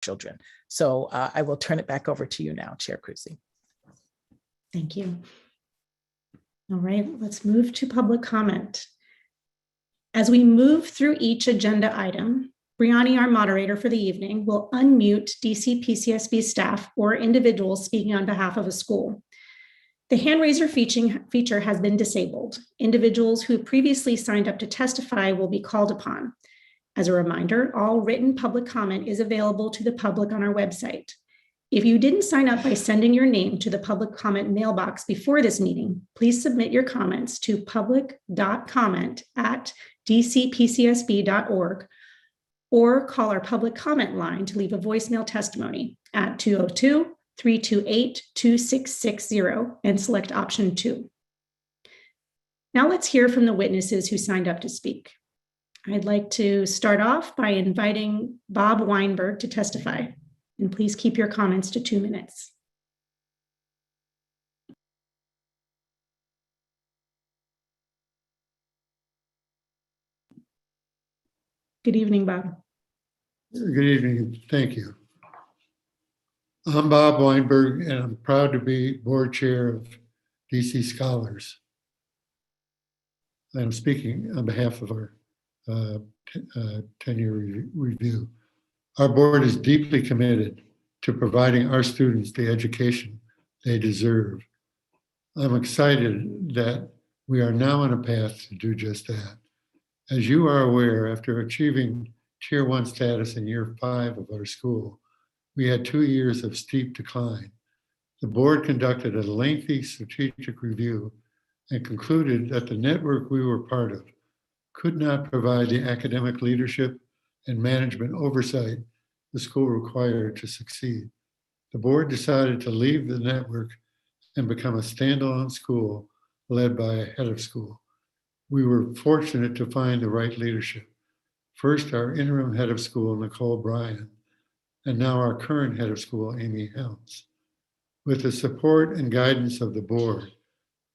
children. So I will turn it back over to you now, Chair Cruzy. Thank you. All right, let's move to public comment. As we move through each agenda item, Briani, our moderator for the evening, will unmute DC PCSB staff or individuals speaking on behalf of a school. The hand raiser feature has been disabled. Individuals who previously signed up to testify will be called upon. As a reminder, all written public comment is available to the public on our website. If you didn't sign up by sending your name to the public comment mailbox before this meeting, please submit your comments to public.comment@dcpcsb.org or call our public comment line to leave a voicemail testimony at 202-328-2660 and select option 2. Now let's hear from the witnesses who signed up to speak. I'd like to start off by inviting Bob Weinberg to testify, and please keep your comments to 2 minutes. Good evening, Bob. Good evening, thank you. I'm Bob Weinberg, and I'm proud to be board chair of DC Scholars. I'm speaking on behalf of our 10-year review. Our board is deeply committed to providing our students the education they deserve. I'm excited that we are now on a path to do just that. As you are aware, after achieving Tier 1 status in year 5 of our school, we had 2 years of steep decline. The board conducted a lengthy strategic review and concluded that the network we were part of could not provide the academic leadership and management oversight the school required to succeed. The board decided to leave the network and become a standalone school led by a head of school. We were fortunate to find the right leadership. First, our interim head of school, Nicole Bryan, and now our current head of school, Amy Helms. With the support and guidance of the board,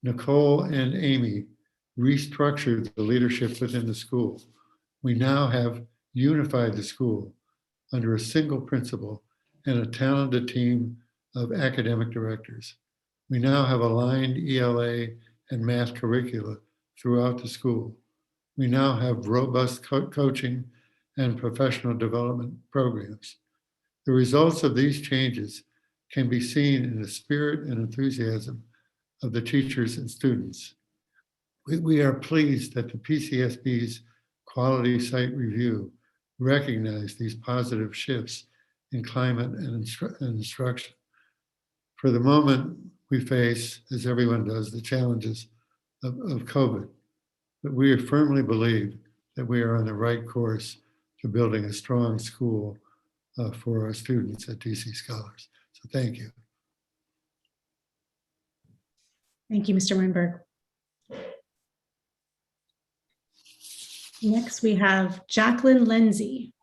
Nicole and Amy restructured the leadership within the school. We now have unified the school under a single principal and a talented team of academic directors. We now have aligned ELA and math curricula throughout the school. We now have robust coaching and professional development programs. The results of these changes can be seen in the spirit and enthusiasm of the teachers and students. We are pleased that the PCSB's quality site review recognized these positive shifts in climate and instruction. For the moment, we face, as everyone does, the challenges of COVID, but we firmly believe that we are on the right course to building a strong school for our students at DC Scholars. So thank you. Thank you, Mr. Weinberg. Next, we have Jacqueline Lindsay.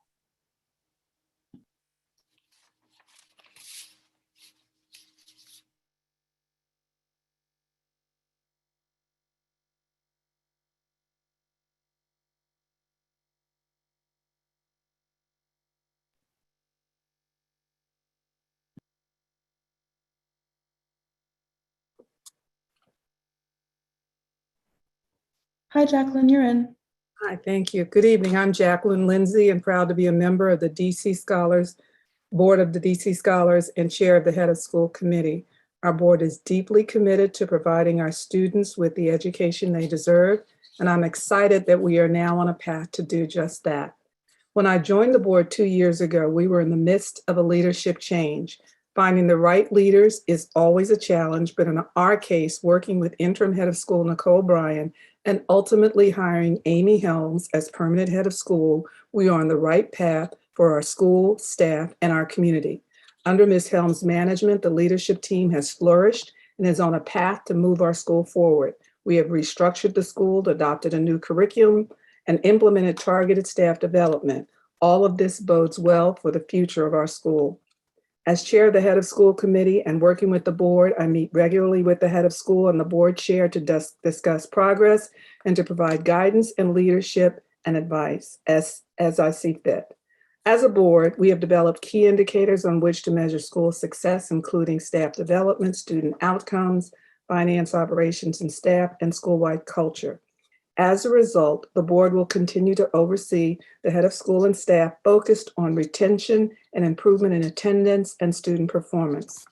Hi, Jacqueline, you're in. Hi, thank you. Good evening. I'm Jacqueline Lindsay and proud to be a member of the DC Scholars, Board of the DC Scholars and chair of the Head of School Committee. Our board is deeply committed to providing our students with the education they deserve, and I'm excited that we are now on a path to do just that. When I joined the board 2 years ago, we were in the midst of a leadership change. Finding the right leaders is always a challenge, but in our case, working with interim head of school Nicole Bryan and ultimately hiring Amy Helms as permanent head of school, we are on the right path for our school, staff, and our community. Under Ms. Helms' management, the leadership team has flourished and is on a path to move our school forward. We have restructured the school, adopted a new curriculum, and implemented targeted staff development. All of this bodes well for the future of our school. As chair of the head of school committee and working with the board, I meet regularly with the head of school and the board chair to discuss progress and to provide guidance and leadership and advice as I see fit. As a board, we have developed key indicators on which to measure school success, including staff development, student outcomes, finance, operations and staff, and school-wide culture. As a result, the board will continue to oversee the head of school and staff focused on retention and improvement in attendance and student performance.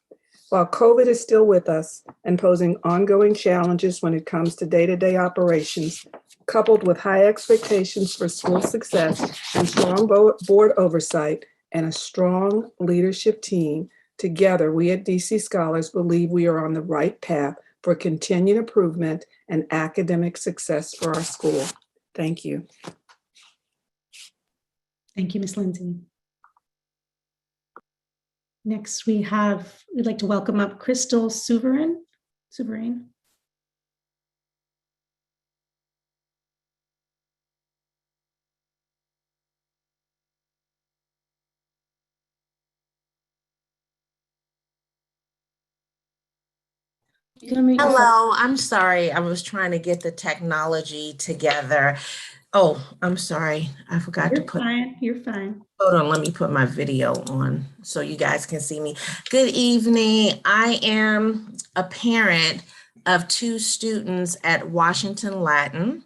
While COVID is still with us and posing ongoing challenges when it comes to day-to-day operations, coupled with high expectations for school success and strong board oversight and a strong leadership team, together we at DC Scholars believe we are on the right path for continued improvement and academic success for our school. Thank you. Thank you, Ms. Lindsay. Next, we'd like to welcome up Crystal Souverain. Hello, I'm sorry. I was trying to get the technology together. Oh, I'm sorry. I forgot to put. You're fine. Hold on, let me put my video on so you guys can see me. Good evening. I am a parent of 2 students at Washington Latin.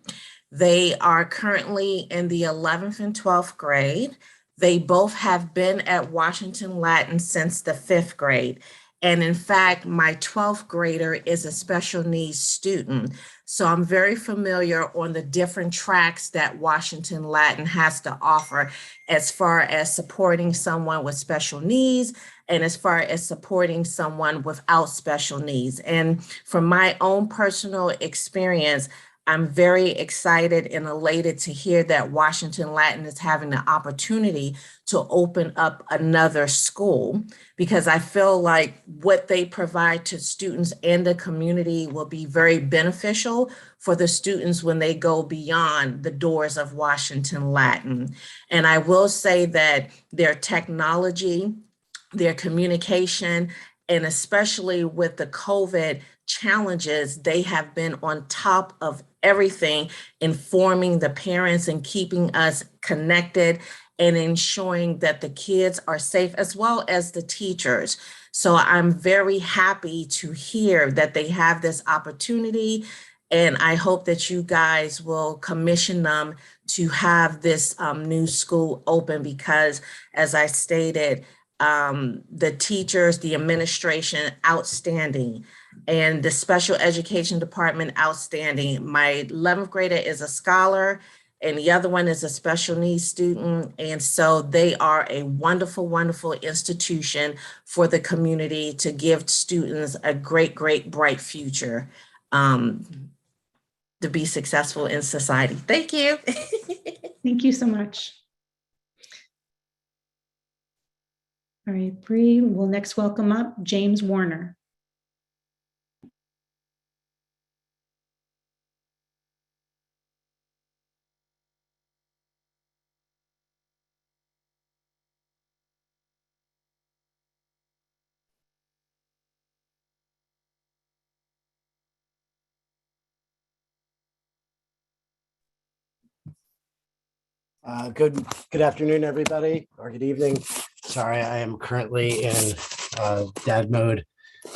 They are currently in the 11th and 12th grade. They both have been at Washington Latin since the 5th grade. And in fact, my 12th grader is a special needs student. So I'm very familiar on the different tracks that Washington Latin has to offer as far as supporting someone with special needs and as far as supporting someone without special needs. And from my own personal experience, I'm very excited and elated to hear that Washington Latin is having the opportunity to open up another school, because I feel like what they provide to students and the community will be very beneficial for the students when they go beyond the doors of Washington Latin. And I will say that their technology, their communication, and especially with the COVID challenges, they have been on top of everything, informing the parents and keeping us connected and ensuring that the kids are safe as well as the teachers. So I'm very happy to hear that they have this opportunity, and I hope that you guys will commission them to have this new school open, because as I stated, the teachers, the administration, outstanding. And the special education department, outstanding. My 11th grader is a scholar and the other one is a special needs student. And so they are a wonderful, wonderful institution for the community to give students a great, great, bright future to be successful in society. Thank you. Thank you so much. All right, Bree, we'll next welcome up James Warner. Good afternoon, everybody, or good evening. Sorry, I am currently in dad mode,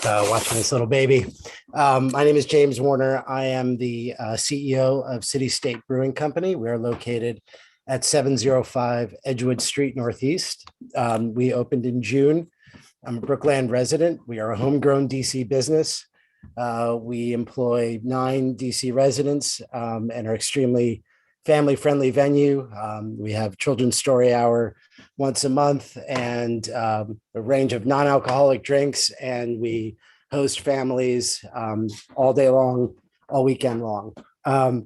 watching this little baby. My name is James Warner. I am the CEO of City State Brewing Company. We are located at 705 Edgewood Street Northeast. We opened in June. I'm a Brookland resident. We are a homegrown DC business. We employ 9 DC residents and are extremely family-friendly venue. We have children's story hour once a month and a range of non-alcoholic drinks, and we host families all day long, all weekend long. I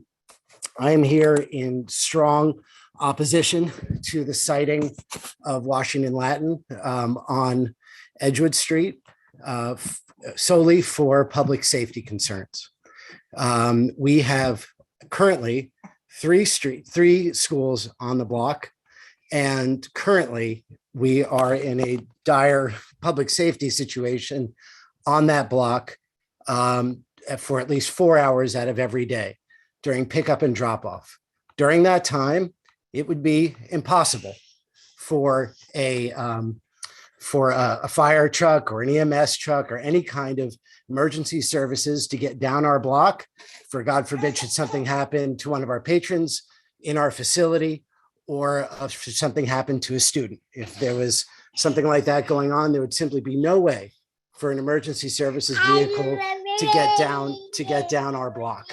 am here in strong opposition to the siting of Washington Latin on Edgewood Street solely for public safety concerns. We have currently 3 schools on the block, and currently we are in a dire public safety situation on that block for at least 4 hours out of every day during pickup and drop off. During that time, it would be impossible for a fire truck or an EMS truck or any kind of emergency services to get down our block. For God forbid, should something happen to one of our patrons in our facility, or should something happen to a student. If there was something like that going on, there would simply be no way for an emergency services vehicle to get down our block.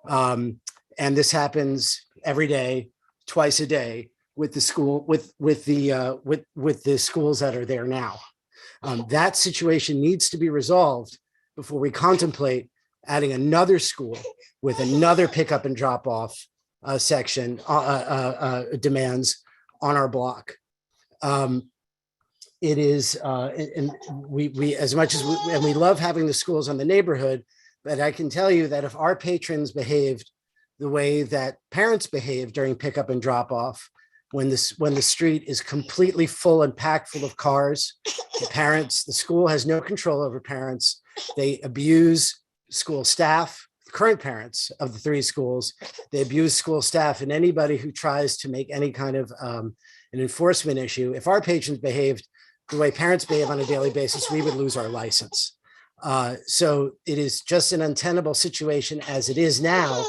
And this happens every day, twice a day, with the school, with the schools that are there now. That situation needs to be resolved before we contemplate adding another school with another pickup and drop off section demands on our block. It is, and we as much as we love having the schools on the neighborhood, but I can tell you that if our patrons behaved the way that parents behave during pickup and drop off, when the street is completely full and packed full of cars, the school has no control over parents. They abuse school staff, current parents of the 3 schools. They abuse school staff and anybody who tries to make any kind of an enforcement issue. If our patrons behaved the way parents behave on a daily basis, we would lose our license. So it is just an untenable situation as it is now,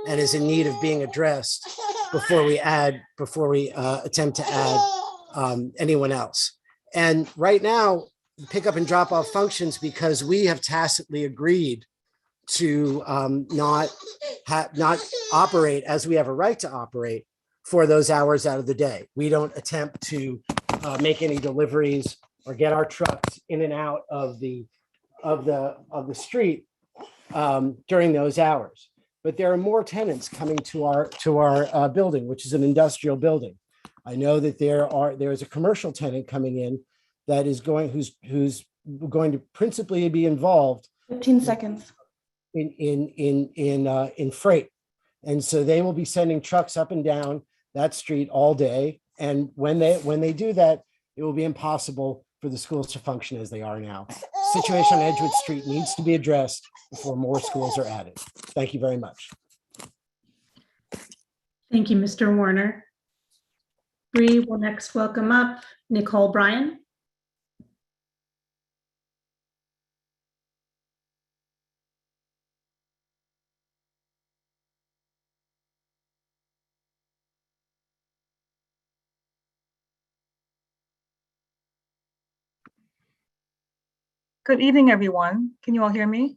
and is in need of being addressed before we attempt to add anyone else. And right now, pickup and drop off functions because we have tacitly agreed to not operate as we have a right to operate for those hours out of the day. We don't attempt to make any deliveries or get our trucks in and out of the street during those hours. But there are more tenants coming to our building, which is an industrial building. I know that there is a commercial tenant coming in that is who's going to principally be involved 15 seconds in freight. And so they will be sending trucks up and down that street all day. And when they do that, it will be impossible for the schools to function as they are now. Situation on Edgewood Street needs to be addressed before more schools are added. Thank you very much. Thank you, Mr. Warner. Bree will next welcome up Nicole Bryan. Good evening, everyone. Can you all hear me?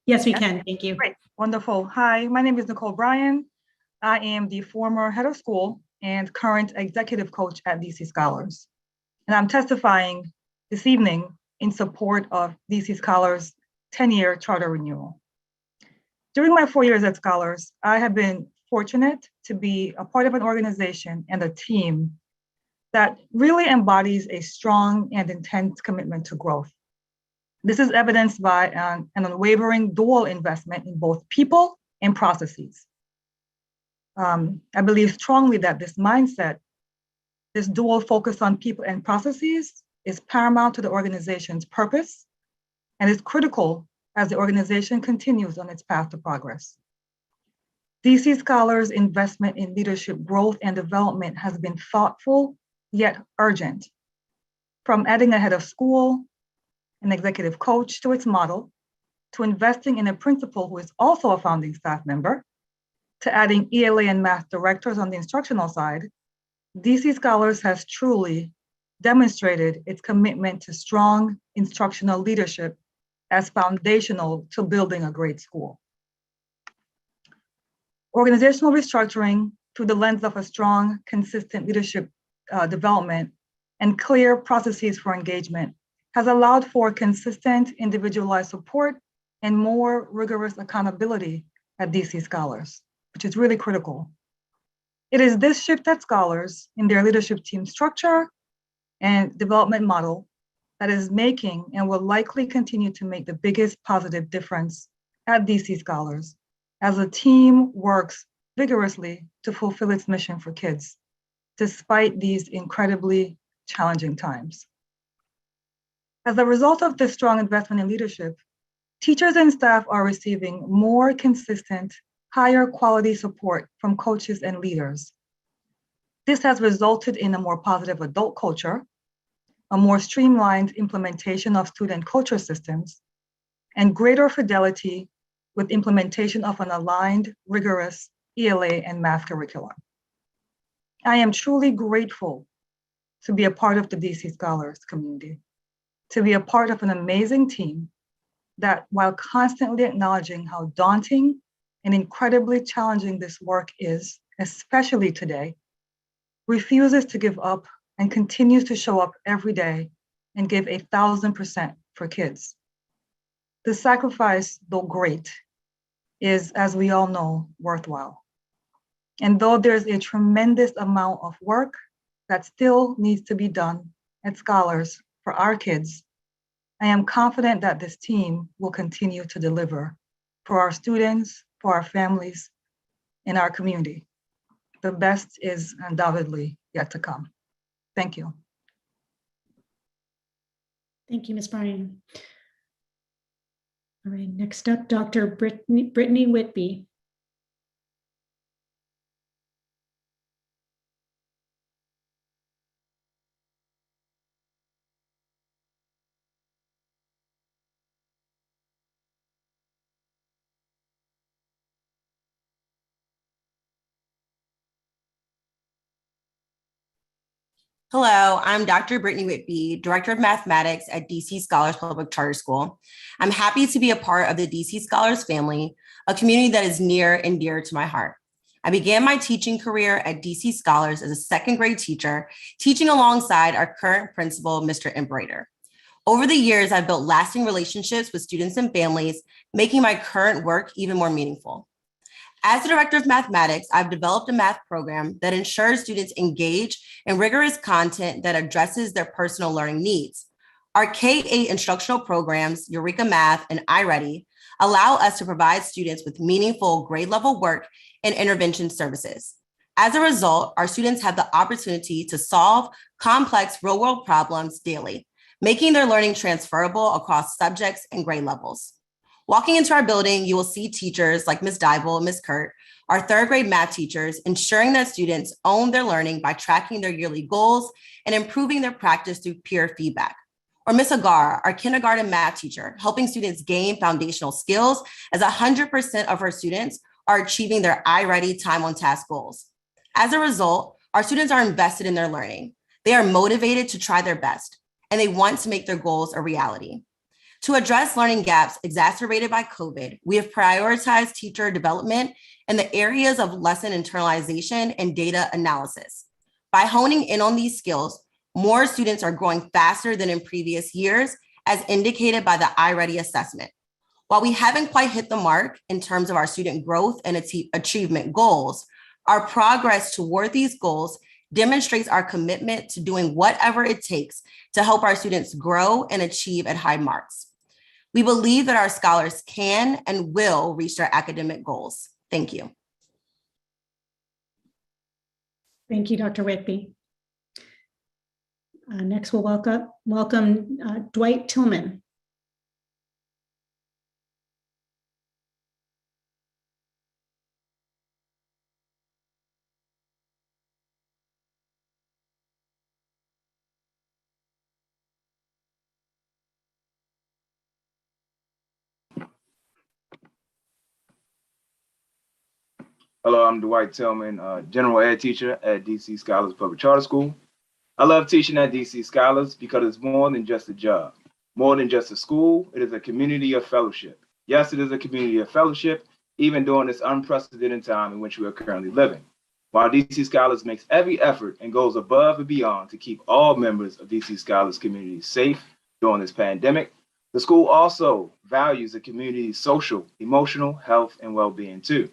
Yes, we can. Thank you. Great. Wonderful. Hi, my name is Nicole Bryan. I am the former head of school and current executive coach at DC Scholars. And I'm testifying this evening in support of DC Scholars' 10-year charter renewal. During my 4 years at Scholars, I have been fortunate to be a part of an organization and a team that really embodies a strong and intense commitment to growth. This is evidenced by an unwavering dual investment in both people and processes. I believe strongly that this mindset, this dual focus on people and processes, is paramount to the organization's purpose and is critical as the organization continues on its path to progress. DC Scholars' investment in leadership growth and development has been thoughtful yet urgent. From adding a head of school, an executive coach to its model, to investing in a principal who is also a founding staff member, to adding ELA and math directors on the instructional side, DC Scholars has truly demonstrated its commitment to strong instructional leadership as foundational to building a great school. Organizational restructuring through the lens of a strong, consistent leadership development and clear processes for engagement has allowed for consistent individualized support and more rigorous accountability at DC Scholars, which is really critical. It is this shift at Scholars in their leadership team structure and development model that is making and will likely continue to make the biggest positive difference at DC Scholars as the team works vigorously to fulfill its mission for kids, despite these incredibly challenging times. As a result of this strong investment in leadership, teachers and staff are receiving more consistent, higher quality support from coaches and leaders. This has resulted in a more positive adult culture, a more streamlined implementation of student culture systems, and greater fidelity with implementation of an aligned, rigorous ELA and math curriculum. I am truly grateful to be a part of the DC Scholars community, to be a part of an amazing team that, while constantly acknowledging how daunting and incredibly challenging this work is, especially today, refuses to give up and continues to show up every day and give 1,000% for kids. The sacrifice, though great, is, as we all know, worthwhile. And though there's a tremendous amount of work that still needs to be done at Scholars for our kids, I am confident that this team will continue to deliver for our students, for our families, and our community. The best is undoubtedly yet to come. Thank you. Thank you, Ms. Bryan. All right, next up, Dr. Brittany Whitby. Hello, I'm Dr. Brittany Whitby, Director of Mathematics at DC Scholars Public Charter School. I'm happy to be a part of the DC Scholars family, a community that is near and dear to my heart. I began my teaching career at DC Scholars as a second grade teacher, teaching alongside our current principal, Mr. Imbrater. Over the years, I've built lasting relationships with students and families, making my current work even more meaningful. As the Director of Mathematics, I've developed a math program that ensures students engage in rigorous content that addresses their personal learning needs. Our K-8 instructional programs, Eureka Math and iReady, allow us to provide students with meaningful grade level work and intervention services. As a result, our students have the opportunity to solve complex real-world problems daily, making their learning transferable across subjects and grade levels. Walking into our building, you will see teachers like Ms. Dybel and Ms. Kurt, our third grade math teachers, ensuring that students own their learning by tracking their yearly goals and improving their practice through peer feedback. Or Ms. Agar, our kindergarten math teacher, helping students gain foundational skills as 100% of her students are achieving their iReady time on task goals. As a result, our students are invested in their learning. They are motivated to try their best, and they want to make their goals a reality. To address learning gaps exacerbated by COVID, we have prioritized teacher development in the areas of lesson internalization and data analysis. By honing in on these skills, more students are growing faster than in previous years, as indicated by the iReady assessment. While we haven't quite hit the mark in terms of our student growth and achievement goals, our progress toward these goals demonstrates our commitment to doing whatever it takes to help our students grow and achieve at high marks. We believe that our scholars can and will reach their academic goals. Thank you. Thank you, Dr. Whitby. Next, we'll welcome Dwight Tillman. Hello, I'm Dwight Tillman, general ed teacher at DC Scholars Public Charter School. I love teaching at DC Scholars because it's more than just a job, more than just a school. It is a community of fellowship. Yes, it is a community of fellowship, even during this unprecedented time in which we are currently living. While DC Scholars makes every effort and goes above and beyond to keep all members of DC Scholars community safe during this pandemic, the school also values the community's social, emotional, health, and well-being too.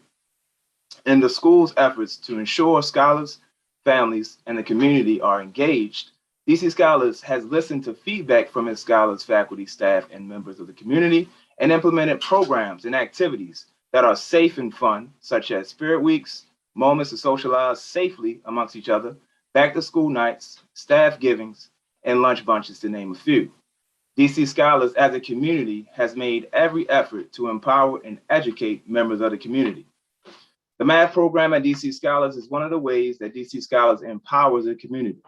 In the school's efforts to ensure scholars, families, and the community are engaged, DC Scholars has listened to feedback from its scholars, faculty, staff, and members of the community and implemented programs and activities that are safe and fun, such as spirit weeks, moments to socialize safely amongst each other, back to school nights, staff givings, and lunch bunches, to name a few. DC Scholars as a community has made every effort to empower and educate members of the community. The math program at DC Scholars is one of the ways that DC Scholars empowers the community.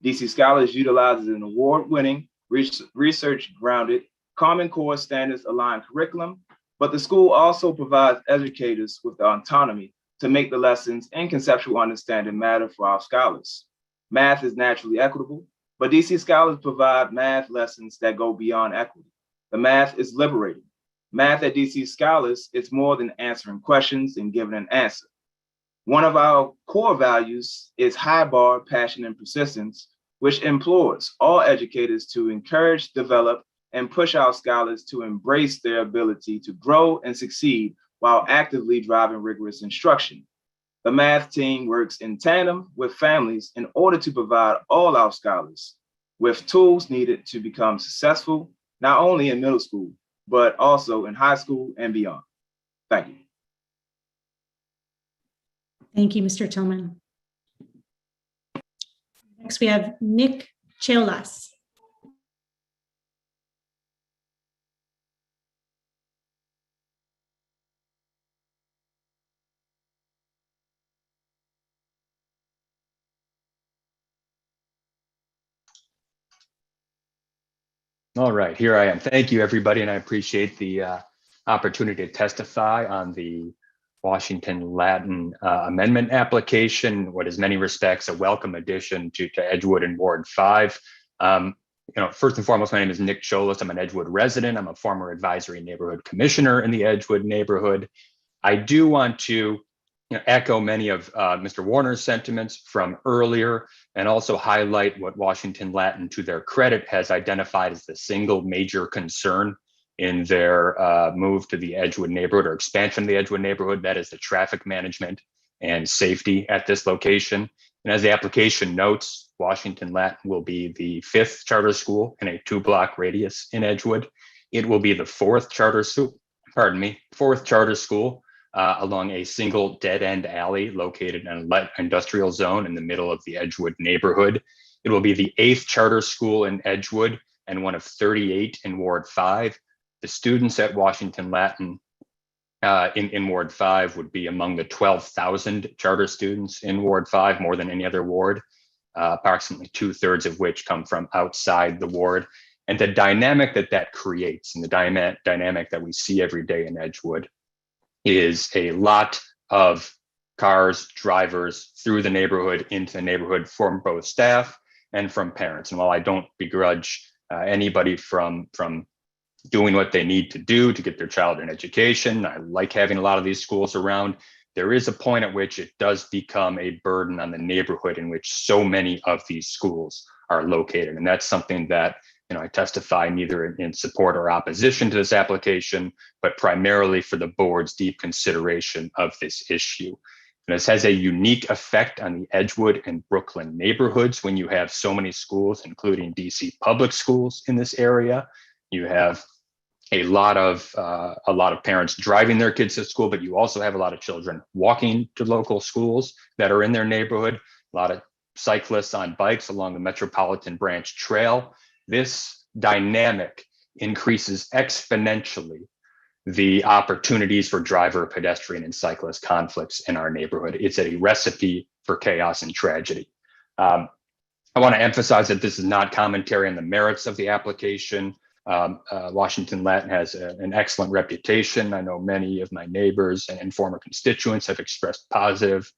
DC Scholars utilizes an award-winning, research-grounded, Common Core standards-aligned curriculum, but the school also provides educators with the autonomy to make the lessons and conceptual understanding matter for our scholars. Math is naturally equitable, but DC Scholars provide math lessons that go beyond equity. The math is liberating. Math at DC Scholars is more than answering questions and giving an answer. One of our core values is high bar, passion, and persistence, which implores all educators to encourage, develop, and push our scholars to embrace their ability to grow and succeed while actively driving rigorous instruction. The math team works in tandem with families in order to provide all our scholars with tools needed to become successful, not only in middle school, but also in high school and beyond. Thank you. Thank you, Mr. Tillman. Next, we have Nick Scholas. All right, here I am. Thank you, everybody, and I appreciate the opportunity to testify on the Washington Latin Amendment application, what is in many respects a welcome addition to Edgewood and Ward 5. First and foremost, my name is Nick Scholas. I'm an Edgewood resident. I'm a former advisory neighborhood commissioner in the Edgewood neighborhood. I do want to echo many of Mr. Warner's sentiments from earlier and also highlight what Washington Latin, to their credit, has identified as the single major concern in their move to the Edgewood neighborhood or expansion of the Edgewood neighborhood. That is the traffic management and safety at this location. And as the application notes, Washington Latin will be the 5th charter school in a 2-block radius in Edgewood. It will be the 4th charter school along a single dead-end alley located in a light industrial zone in the middle of the Edgewood neighborhood. It will be the 8th charter school in Edgewood and one of 38 in Ward 5. The students at Washington Latin in Ward 5 would be among the 12,000 charter students in Ward 5, more than any other ward, approximately 2/3 of which come from outside the ward. And the dynamic that creates, and the dynamic that we see every day in Edgewood, is a lot of cars, drivers through the neighborhood, into the neighborhood, from both staff and from parents. And while I don't begrudge anybody from doing what they need to do to get their child an education, I like having a lot of these schools around, there is a point at which it does become a burden on the neighborhood in which so many of these schools are located. And that's something that I testify neither in support or opposition to this application, but primarily for the board's deep consideration of this issue. And this has a unique effect on the Edgewood and Brooklyn neighborhoods when you have so many schools, including DC public schools in this area. You have a lot of parents driving their kids to school, but you also have a lot of children walking to local schools that are in their neighborhood, a lot of cyclists on bikes along the Metropolitan Branch Trail. This dynamic increases exponentially the opportunities for driver, pedestrian, and cyclist conflicts in our neighborhood. It's a recipe for chaos and tragedy. I want to emphasize that this is not commentary on the merits of the application. Washington Latin has an excellent reputation. I know many of my neighbors and former constituents have expressed positive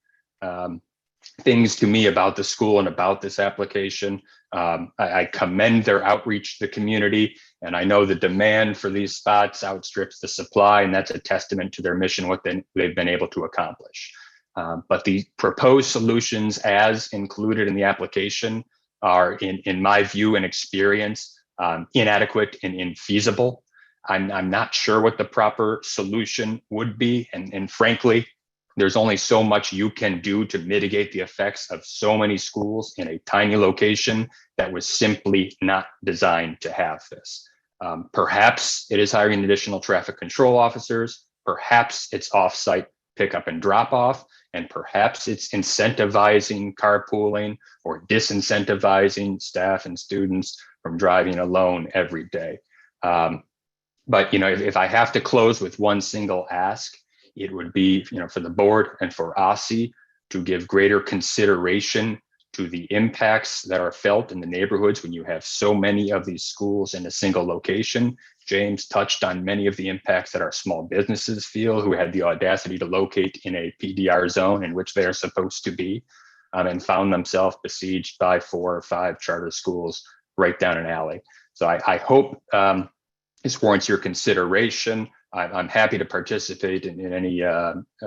things to me about the school and about this application. I commend their outreach to the community, and I know the demand for these spots outstrips the supply, and that's a testament to their mission, what they've been able to accomplish. But the proposed solutions as included in the application are, in my view and experience, inadequate and infeasible. I'm not sure what the proper solution would be, and frankly, there's only so much you can do to mitigate the effects of so many schools in a tiny location that was simply not designed to have this. Perhaps it is hiring additional traffic control officers, perhaps it's off-site pickup and drop off, and perhaps it's incentivizing carpooling or disincentivizing staff and students from driving alone every day. But if I have to close with one single ask, it would be, for the board and for OSSI to give greater consideration to the impacts that are felt in the neighborhoods when you have so many of these schools in a single location. James touched on many of the impacts that our small businesses feel who had the audacity to locate in a PDR zone in which they are supposed to be, and found themselves besieged by 4 or 5 charter schools right down an alley. So I hope this warrants your consideration. I'm happy to participate in any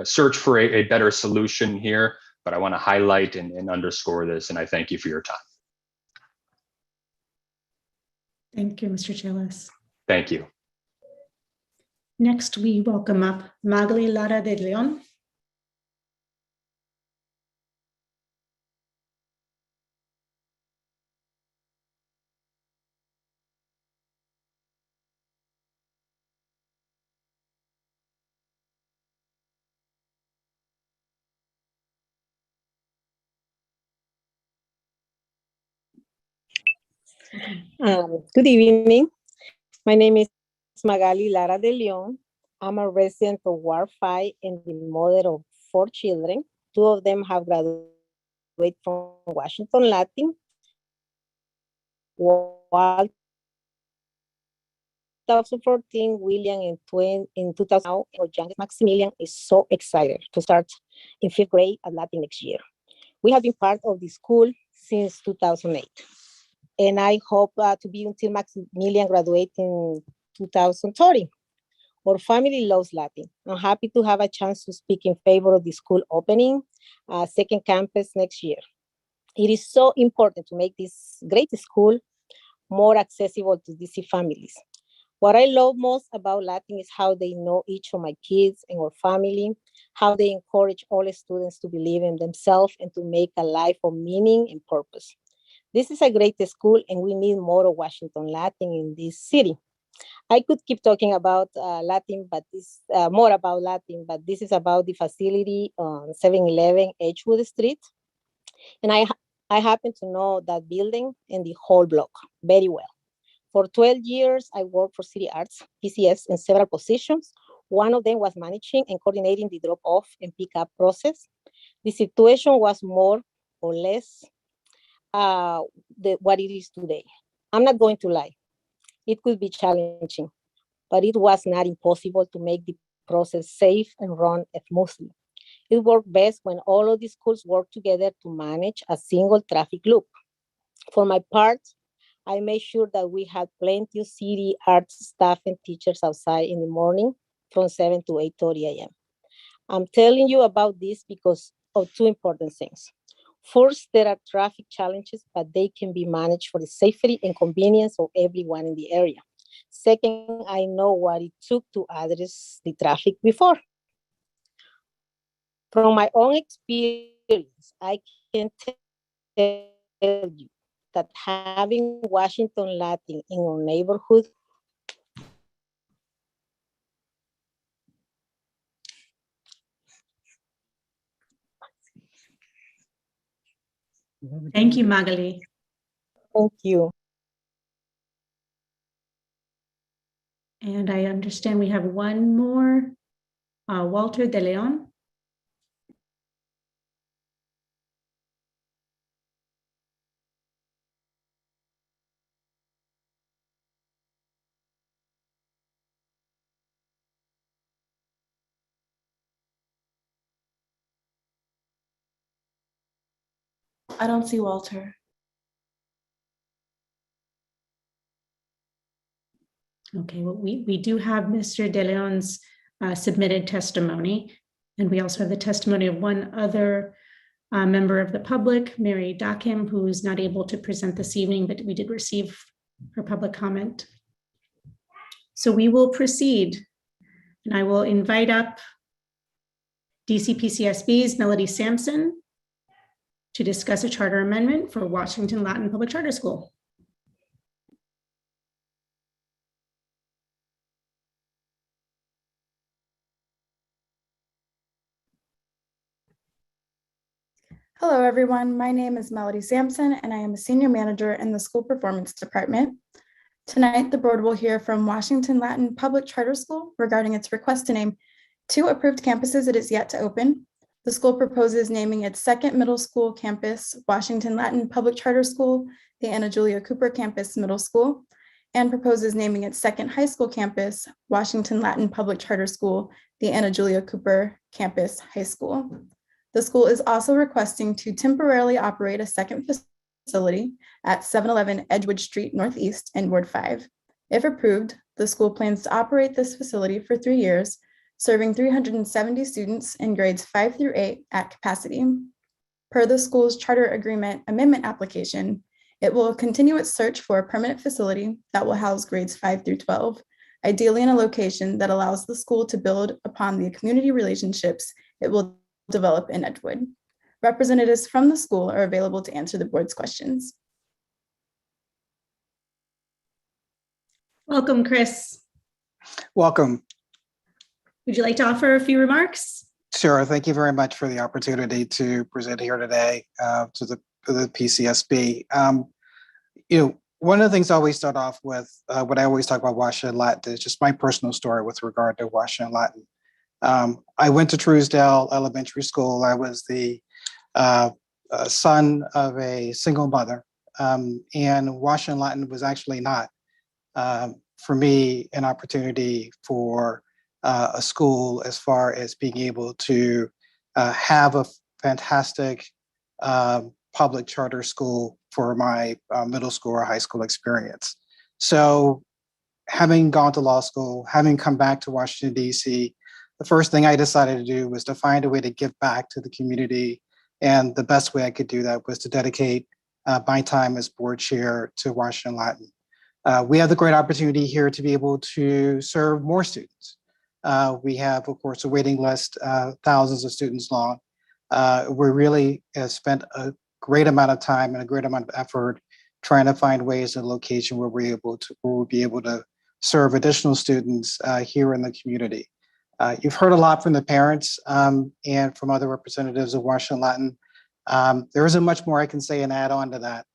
search for a better solution here, but I want to highlight and underscore this, and I thank you for your time. Thank you, Mr. Scholas. Thank you. Next, we welcome up Magali Lara de Leon. Good evening. My name is Magali Lara de Leon. I'm a resident of Ward 5 and the mother of 4 children. 2 of them have graduated from Washington Latin. Walter 2014, William in 2000. Our youngest Maximilian is so excited to start in 5th grade at Latin next year. We have been part of the school since 2008. And I hope to be until Maximilian graduates in 2030. Our family loves Latin. I'm happy to have a chance to speak in favor of the school opening second campus next year. It is so important to make this great school more accessible to DC families. What I love most about Latin is how they know each of my kids and our family, how they encourage all students to believe in themselves and to make a life of meaning and purpose. This is a great school and we need more of Washington Latin in this city. I could keep talking about Latin, but more about Latin, but this is about the facility on 711 Edgewood Street. And I happen to know that building and the whole block very well. For 12 years, I worked for City Arts, PCS, in several positions. One of them was managing and coordinating the drop-off and pick-up process. The situation was more or less what it is today. I'm not going to lie. It could be challenging, but it was not impossible to make the process safe and run smoothly. It worked best when all of the schools work together to manage a single traffic loop. For my part, I made sure that we had plenty of city arts staff and teachers outside in the morning from 7 to 8:30 a.m. I'm telling you about this because of 2 important things. First, there are traffic challenges, but they can be managed for the safety and convenience of everyone in the area. Second, I know what it took to address the traffic before. From my own experience, I can tell you that having Washington Latin in our neighborhood Thank you, Magali. Thank you. And I understand we have one more, Walter de Leon. I don't see Walter. Okay, well, we do have Mr. De Leon's submitted testimony, and we also have the testimony of one other member of the public, Mary Dockham, who is not able to present this evening, but we did receive her public comment. So we will proceed, and I will invite up DC PCSB's Melody Sampson to discuss a charter amendment for Washington Latin Public Charter School. Hello, everyone. My name is Melody Sampson, and I am a senior manager in the School Performance Department. Tonight, the board will hear from Washington Latin Public Charter School regarding its request to name 2 approved campuses it is yet to open. The school proposes naming its second middle school campus, Washington Latin Public Charter School, the Anna Julia Cooper Campus Middle School, and proposes naming its second high school campus, Washington Latin Public Charter School, the Anna Julia Cooper Campus High School. The school is also requesting to temporarily operate a second facility at 711 Edgewood Street Northeast in Ward 5. If approved, the school plans to operate this facility for 3 years, serving 370 students in grades 5 through 8 at capacity. Per the school's charter agreement amendment application, it will continue its search for a permanent facility that will house grades 5 through 12, ideally in a location that allows the school to build upon the community relationships it will develop in Edgewood. Representatives from the school are available to answer the board's questions. Welcome, Chris. Welcome. Would you like to offer a few remarks? Sure. Thank you very much for the opportunity to present here today to the PCSB. One of the things I always start off with, when I always talk about Washington Latin, is just my personal story with regard to Washington Latin. I went to Truesdale Elementary School. I was the son of a single mother, and Washington Latin was actually not, for me, an opportunity for a school as far as being able to have a fantastic public charter school for my middle school or high school experience. So having gone to law school, having come back to Washington, D.C., the first thing I decided to do was to find a way to give back to the community. And the best way I could do that was to dedicate my time as board chair to Washington Latin. We have the great opportunity here to be able to serve more students. We have, of course, a waiting list, thousands of students long. We really have spent a great amount of time and a great amount of effort trying to find ways and location where we'll be able to serve additional students here in the community. You've heard a lot from the parents and from other representatives of Washington Latin. There isn't much more I can say and add on to that.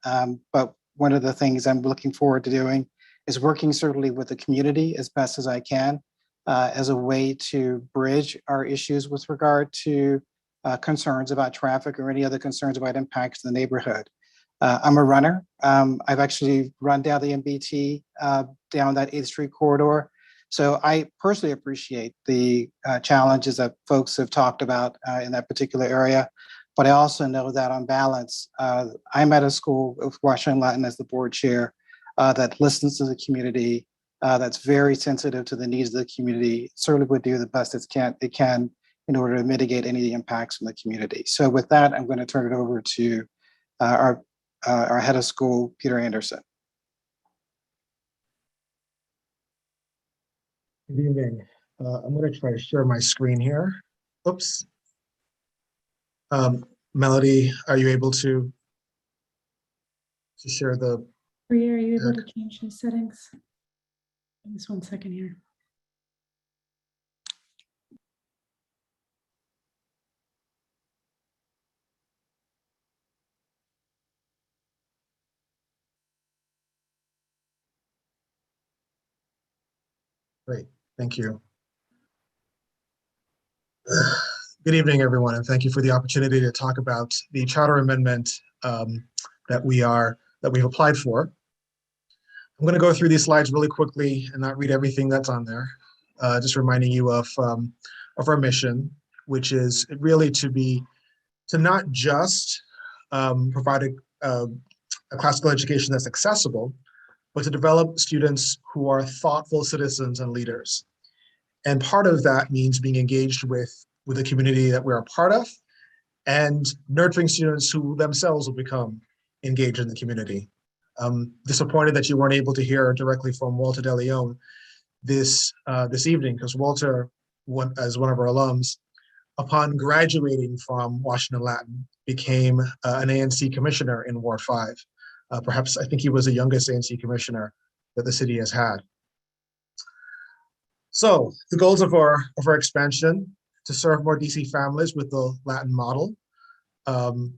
But one of the things I'm looking forward to doing is working certainly with the community as best as I can as a way to bridge our issues with regard to concerns about traffic or any other concerns about impacts in the neighborhood. I'm a runner. I've actually run down the MBT down that 8th Street corridor. So I personally appreciate the challenges that folks have talked about in that particular area. But I also know that on balance, I'm at a school of Washington Latin as the board chair that listens to the community, that's very sensitive to the needs of the community, certainly would do the best it can in order to mitigate any of the impacts in the community. So with that, I'm going to turn it over to our head of school, Peter Anderson. Good evening. I'm going to try to share my screen here. Oops. Melody, are you able to share the? Bria, are you able to change the settings? Just 1 second here. Great, thank you. Good evening, everyone, and thank you for the opportunity to talk about the charter amendment that we've applied for. I'm going to go through these slides really quickly and not read everything that's on there. Just reminding you of our mission, which is really to not just provide a classical education that's accessible, but to develop students who are thoughtful citizens and leaders. And part of that means being engaged with the community that we're a part of and nurturing students who themselves will become engaged in the community. Disappointed that you weren't able to hear directly from Walter De Leon this evening, because Walter, as one of our alums, upon graduating from Washington Latin, became an ANC commissioner in Ward 5. Perhaps I think he was the youngest ANC commissioner that the city has had. So the goals of our expansion: to serve more DC families with the Latin model, and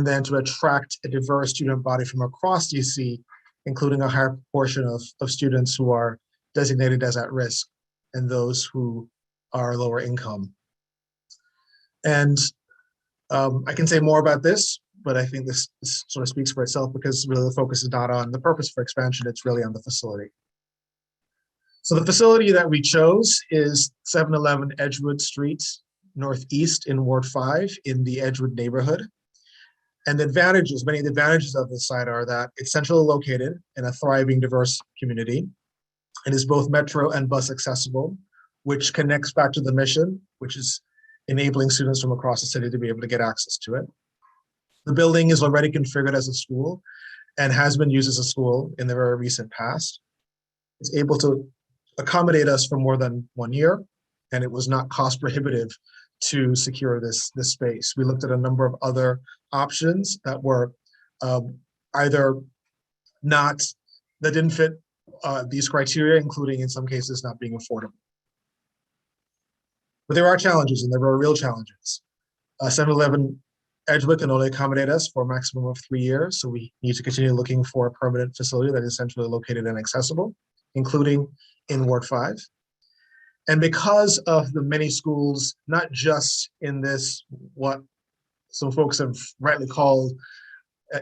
then to attract a diverse student body from across DC, including a higher proportion of students who are designated as at risk and those who are lower income. And I can say more about this, but I think this sort of speaks for itself because really the focus is not on the purpose for expansion, it's really on the facility. So the facility that we chose is 711 Edgewood Street, Northeast in Ward 5 in the Edgewood neighborhood. And the advantages, many of the advantages of this site are that it's centrally located in a thriving, diverse community. It is both metro and bus accessible, which connects back to the mission, which is enabling students from across the city to be able to get access to it. The building is already configured as a school and has been used as a school in the very recent past. It's able to accommodate us for more than 1 year, and it was not cost prohibitive to secure this space. We looked at a number of other options that were either not, that didn't fit these criteria, including in some cases not being affordable. But there are challenges, and there are real challenges. 711 Edgewood can only accommodate us for a maximum of 3 years, so we need to continue looking for a permanent facility that is centrally located and accessible, including in Ward 5. And because of the many schools, not just in this, what some folks have rightly called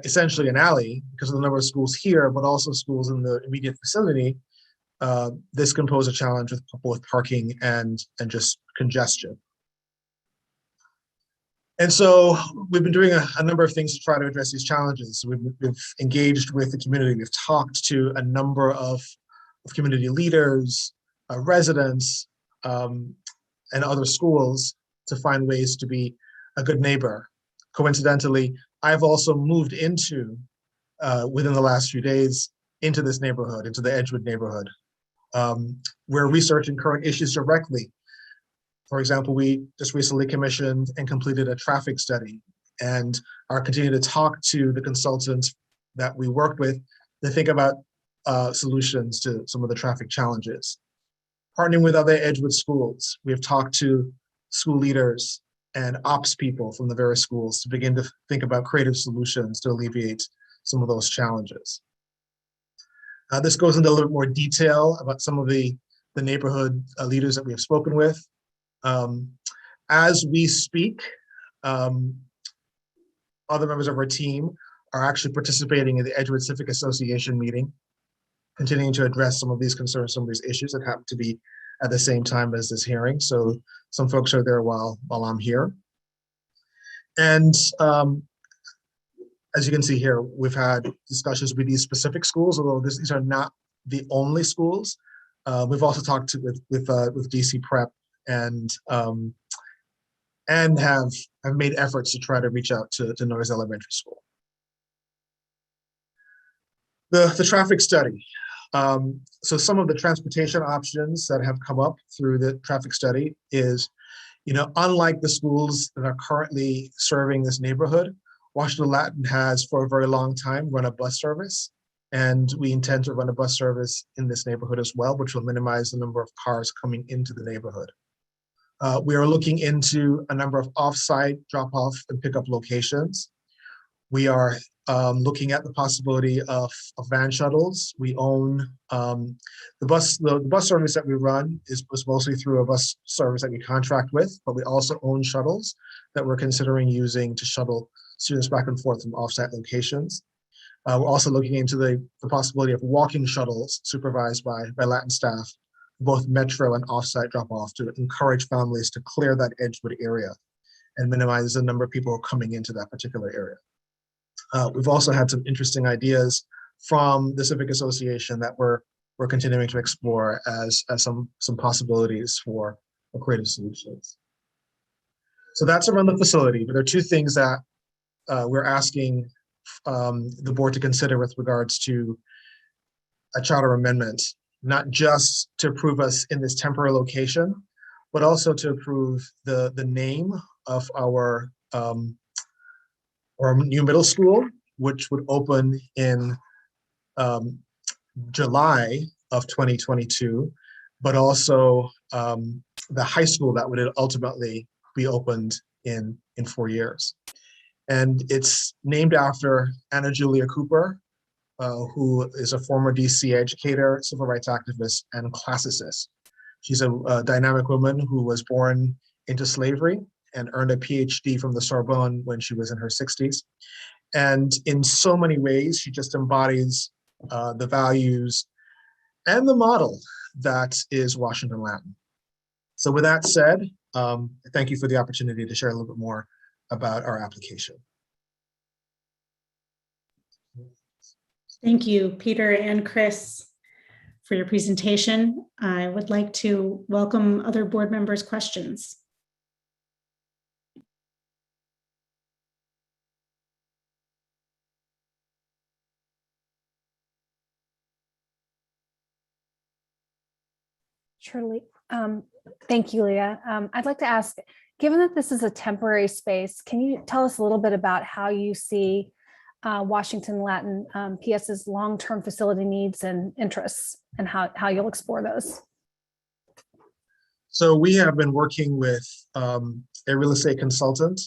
essentially an alley, because of the number of schools here, but also schools in the immediate vicinity, this can pose a challenge with both parking and just congestion. And so we've been doing a number of things to try to address these challenges. We've engaged with the community. We've talked to a number of community leaders, residents, and other schools to find ways to be a good neighbor. Coincidentally, I've also moved into, within the last few days, into this neighborhood, into the Edgewood neighborhood. We're researching current issues directly. For example, we just recently commissioned and completed a traffic study and are continuing to talk to the consultants that we worked with to think about solutions to some of the traffic challenges. Partnering with other Edgewood schools, we have talked to school leaders and ops people from the various schools to begin to think about creative solutions to alleviate some of those challenges. This goes into a little bit more detail about some of the neighborhood leaders that we have spoken with. As we speak, other members of our team are actually participating in the Edgewood Civic Association meeting, continuing to address some of these concerns, some of these issues that happen to be at the same time as this hearing. So some folks are there while I'm here. And as you can see here, we've had discussions with these specific schools, although these are not the only schools. We've also talked with DC Prep and have made efforts to try to reach out to Noyes Elementary School. The traffic study. So some of the transportation options that have come up through the traffic study is, unlike the schools that are currently serving this neighborhood, Washington Latin has for a very long time run a bus service, and we intend to run a bus service in this neighborhood as well, which will minimize the number of cars coming into the neighborhood. We are looking into a number of off-site drop-off and pickup locations. We are looking at the possibility of van shuttles. We own the bus service that we run was mostly through a bus service that we contract with, but we also own shuttles that we're considering using to shuttle students back and forth from off-site locations. We're also looking into the possibility of walking shuttles supervised by Latin staff, both metro and off-site drop-off, to encourage families to clear that Edgewood area and minimize the number of people who are coming into that particular area. We've also had some interesting ideas from the Civic Association that we're continuing to explore as some possibilities for creative solutions. So that's around the facility, but there are two things that we're asking the board to consider with regards to a charter amendment, not just to approve us in this temporary location, but also to approve the name of our new middle school, which would open in July of 2022, but also the high school that would ultimately be opened in 4 years. And it's named after Anna Julia Cooper, who is a former DC educator, civil rights activist, and classicist. She's a dynamic woman who was born into slavery and earned a PhD from the Sorbonne when she was in her 60s. And in so many ways, she just embodies the values and the model that is Washington Latin. So with that said, thank you for the opportunity to share a little bit more about our application. Thank you, Peter and Chris, for your presentation. I would like to welcome other board members' questions. Surely. Thank you, Leah. I'd like to ask, given that this is a temporary space, can you tell us a little bit about how you see Washington Latin PS's long-term facility needs and interests, and how you'll explore those? So we have been working with a real estate consultant,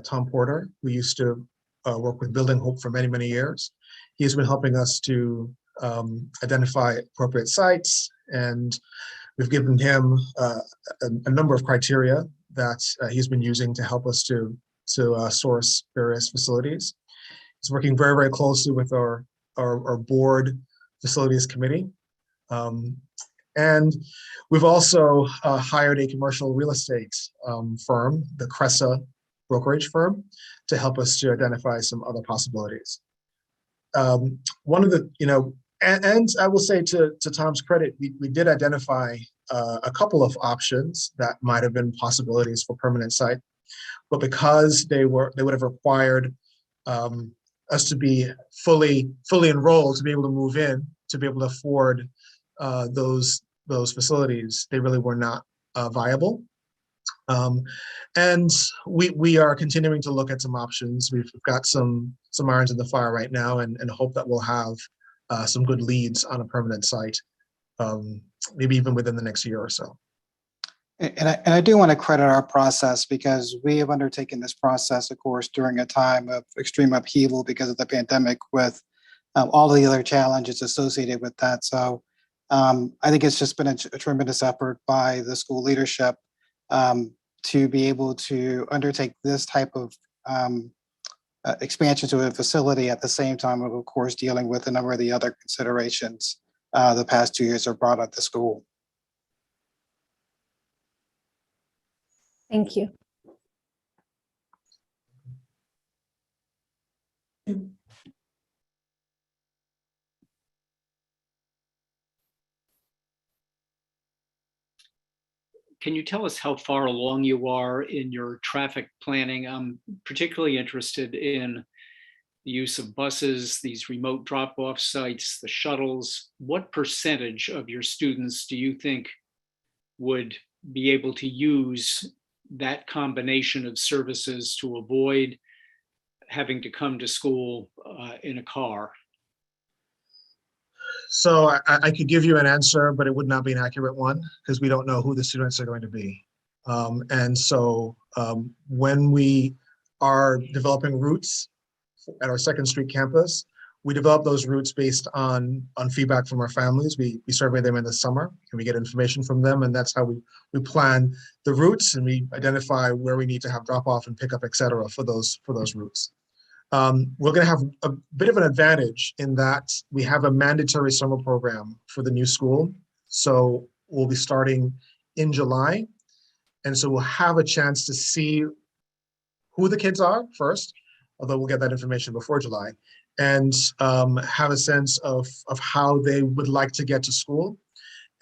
Tom Porter, who used to work with Building Hope for many, many years. He's been helping us to identify appropriate sites, and we've given him a number of criteria that he's been using to help us to source various facilities. He's working very, very closely with our board facilities committee. And we've also hired a commercial real estate firm, the Cressa brokerage firm, to help us to identify some other possibilities. One of the, and I will say to Tom's credit, we did identify a couple of options that might have been possibilities for permanent site, but because they would have required us to be fully enrolled to be able to move in, to be able to afford those facilities, they really were not viable. And we are continuing to look at some options. We've got some irons in the fire right now, and hope that we'll have some good leads on a permanent site, maybe even within the next year or so. And I do want to credit our process, because we have undertaken this process, of course, during a time of extreme upheaval because of the pandemic, with all the other challenges associated with that. So I think it's just been a tremendous effort by the school leadership to be able to undertake this type of expansion to a facility at the same time of course, dealing with a number of the other considerations the past 2 years have brought up the school. Thank you. Can you tell us how far along you are in your traffic planning? I'm particularly interested in the use of buses, these remote drop-off sites, the shuttles. What percentage of your students do you think would be able to use that combination of services to avoid having to come to school in a car? So I could give you an answer, but it would not be an accurate one, because we don't know who the students are going to be. And so when we are developing routes at our Second Street campus, we develop those routes based on feedback from our families. We survey them in the summer, and we get information from them, and that's how we plan the routes, and we identify where we need to have drop off and pick up, et cetera, for those routes. We're going to have a bit of an advantage in that we have a mandatory summer program for the new school. So we'll be starting in July. And so we'll have a chance to see who the kids are first, although we'll get that information before July, and have a sense of how they would like to get to school,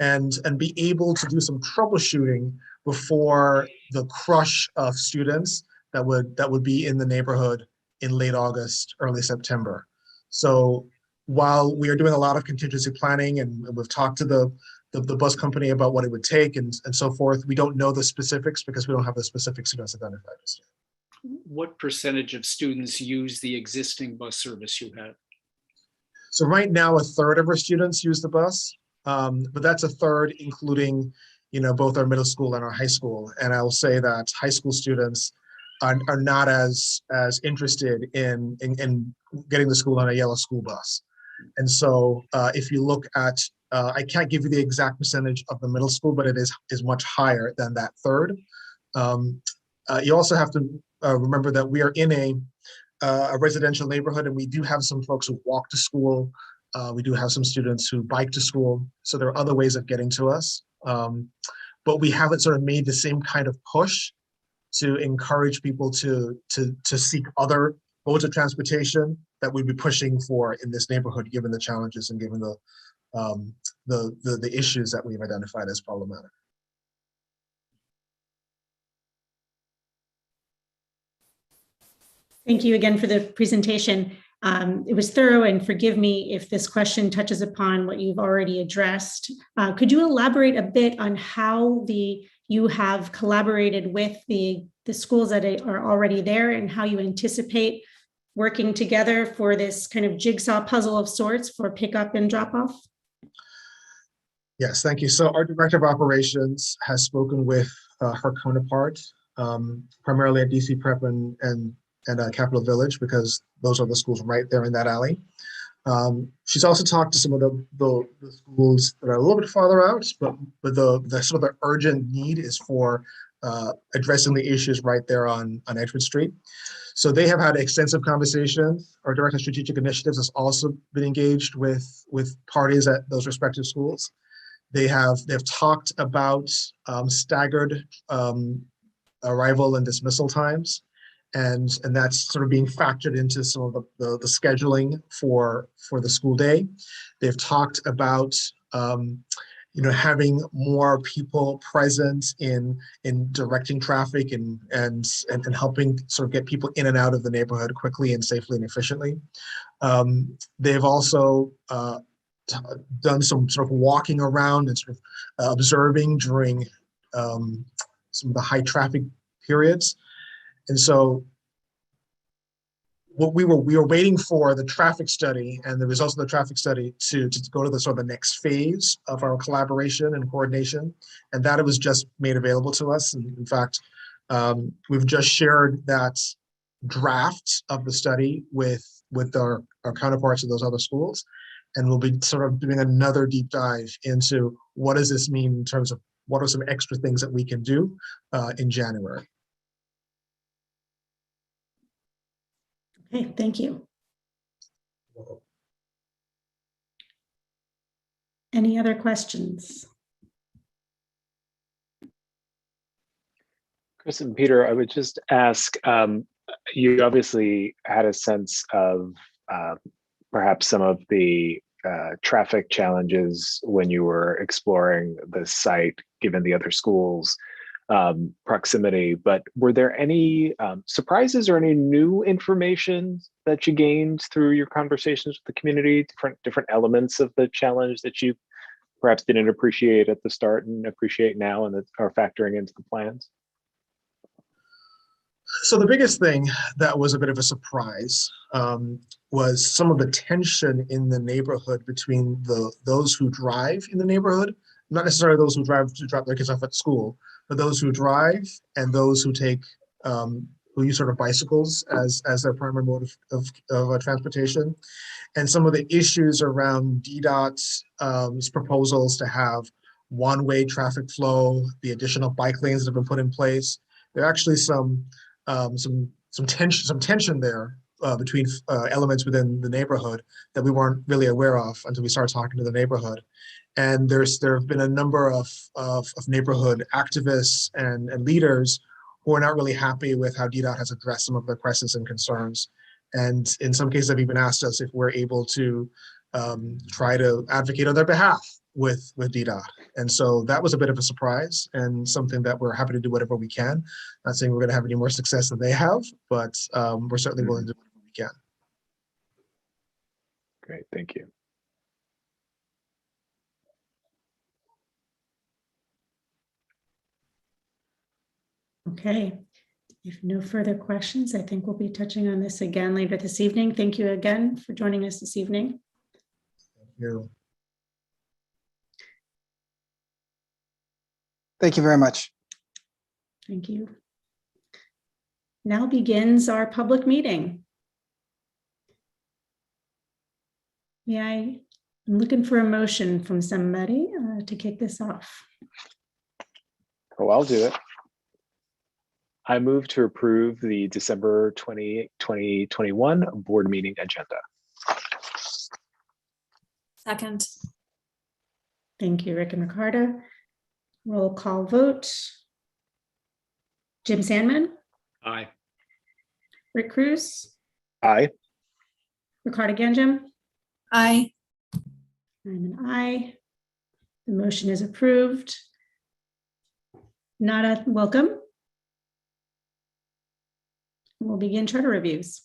and be able to do some troubleshooting before the crush of students that would be in the neighborhood in late August, early September. So while we are doing a lot of contingency planning, and we've talked to the bus company about what it would take and so forth, we don't know the specifics because we don't have the specific students identified as yet. What percentage of students use the existing bus service you have? So right now, a third of our students use the bus, but that's a third including, both our middle school and our high school. And I will say that high school students are not as interested in getting to school on a yellow school bus. And so if you look at I can't give you the exact percentage of the middle school, but it is much higher than that third. You also have to remember that we are in a residential neighborhood, and we do have some folks who walk to school. We do have some students who bike to school. So there are other ways of getting to us. But we haven't sort of made the same kind of push to encourage people to seek other modes of transportation that we'd be pushing for in this neighborhood, given the challenges and given the issues that we've identified as problematic. Thank you again for the presentation. It was thorough, and forgive me if this question touches upon what you've already addressed. Could you elaborate a bit on how you have collaborated with the schools that are already there, and how you anticipate working together for this kind of jigsaw puzzle of sorts for pickup and drop off? Yes, thank you. So our director of operations has spoken with her counterpart, primarily at DC Prep and Capitol Village, because those are the schools right there in that alley. She's also talked to some of the schools that are a little bit farther out, but the sort of the urgent need is for addressing the issues right there on Edgewood Street. So they have had extensive conversations. Our director of strategic initiatives has also been engaged with parties at those respective schools. They've talked about staggered arrival and dismissal times. And that's sort of being factored into some of the scheduling for the school day. They've talked about having more people present in directing traffic and helping sort of get people in and out of the neighborhood quickly and safely and efficiently. They've also done some sort of walking around and sort of observing during some of the high traffic periods. And so what we were waiting for the traffic study and the results of the traffic study to go to the sort of the next phase of our collaboration and coordination. And that it was just made available to us. And in fact, we've just shared that draft of the study with our counterparts of those other schools. And we'll be sort of doing another deep dive into what does this mean in terms of what are some extra things that we can do in January. Okay, thank you. Any other questions? Chris and Peter, I would just ask, you obviously had a sense of perhaps some of the traffic challenges when you were exploring the site, given the other schools' proximity, but were there any surprises or any new information that you gained through your conversations with the community, different elements of the challenge that you perhaps didn't appreciate at the start and appreciate now and that are factoring into the plans? So the biggest thing that was a bit of a surprise was some of the tension in the neighborhood between those who drive in the neighborhood, not necessarily those who drive to drop their kids off at school, but those who drive and those who take who use sort of bicycles as their primary mode of transportation, and some of the issues around DDOT's proposals to have one-way traffic flow, the additional bike lanes that have been put in place. There are actually some tension there between elements within the neighborhood that we weren't really aware of until we started talking to the neighborhood. And there have been a number of neighborhood activists and leaders who are not really happy with how DDOT has addressed some of their questions and concerns. And in some cases, have even asked us if we're able to try to advocate on their behalf with DDOT. And so that was a bit of a surprise and something that we're happy to do whatever we can. Not saying we're going to have any more success than they have, but we're certainly willing to do whatever we can. Great, thank you. Okay, if no further questions, I think we'll be touching on this again later this evening. Thank you again for joining us this evening. Thank you. Thank you very much. Thank you. Now begins our public meeting. May I I'm looking for a motion from somebody to kick this off. Oh, I'll do it. I move to approve the December 2021 board meeting agenda. Second. Thank you, Rick and Ricardo. Roll call vote. Jim Sandman, Aye. Rick Cruz, Aye. Ricardo Ganjam. Aye. I'm an aye. The motion is approved. Nada, welcome. We'll begin charter reviews.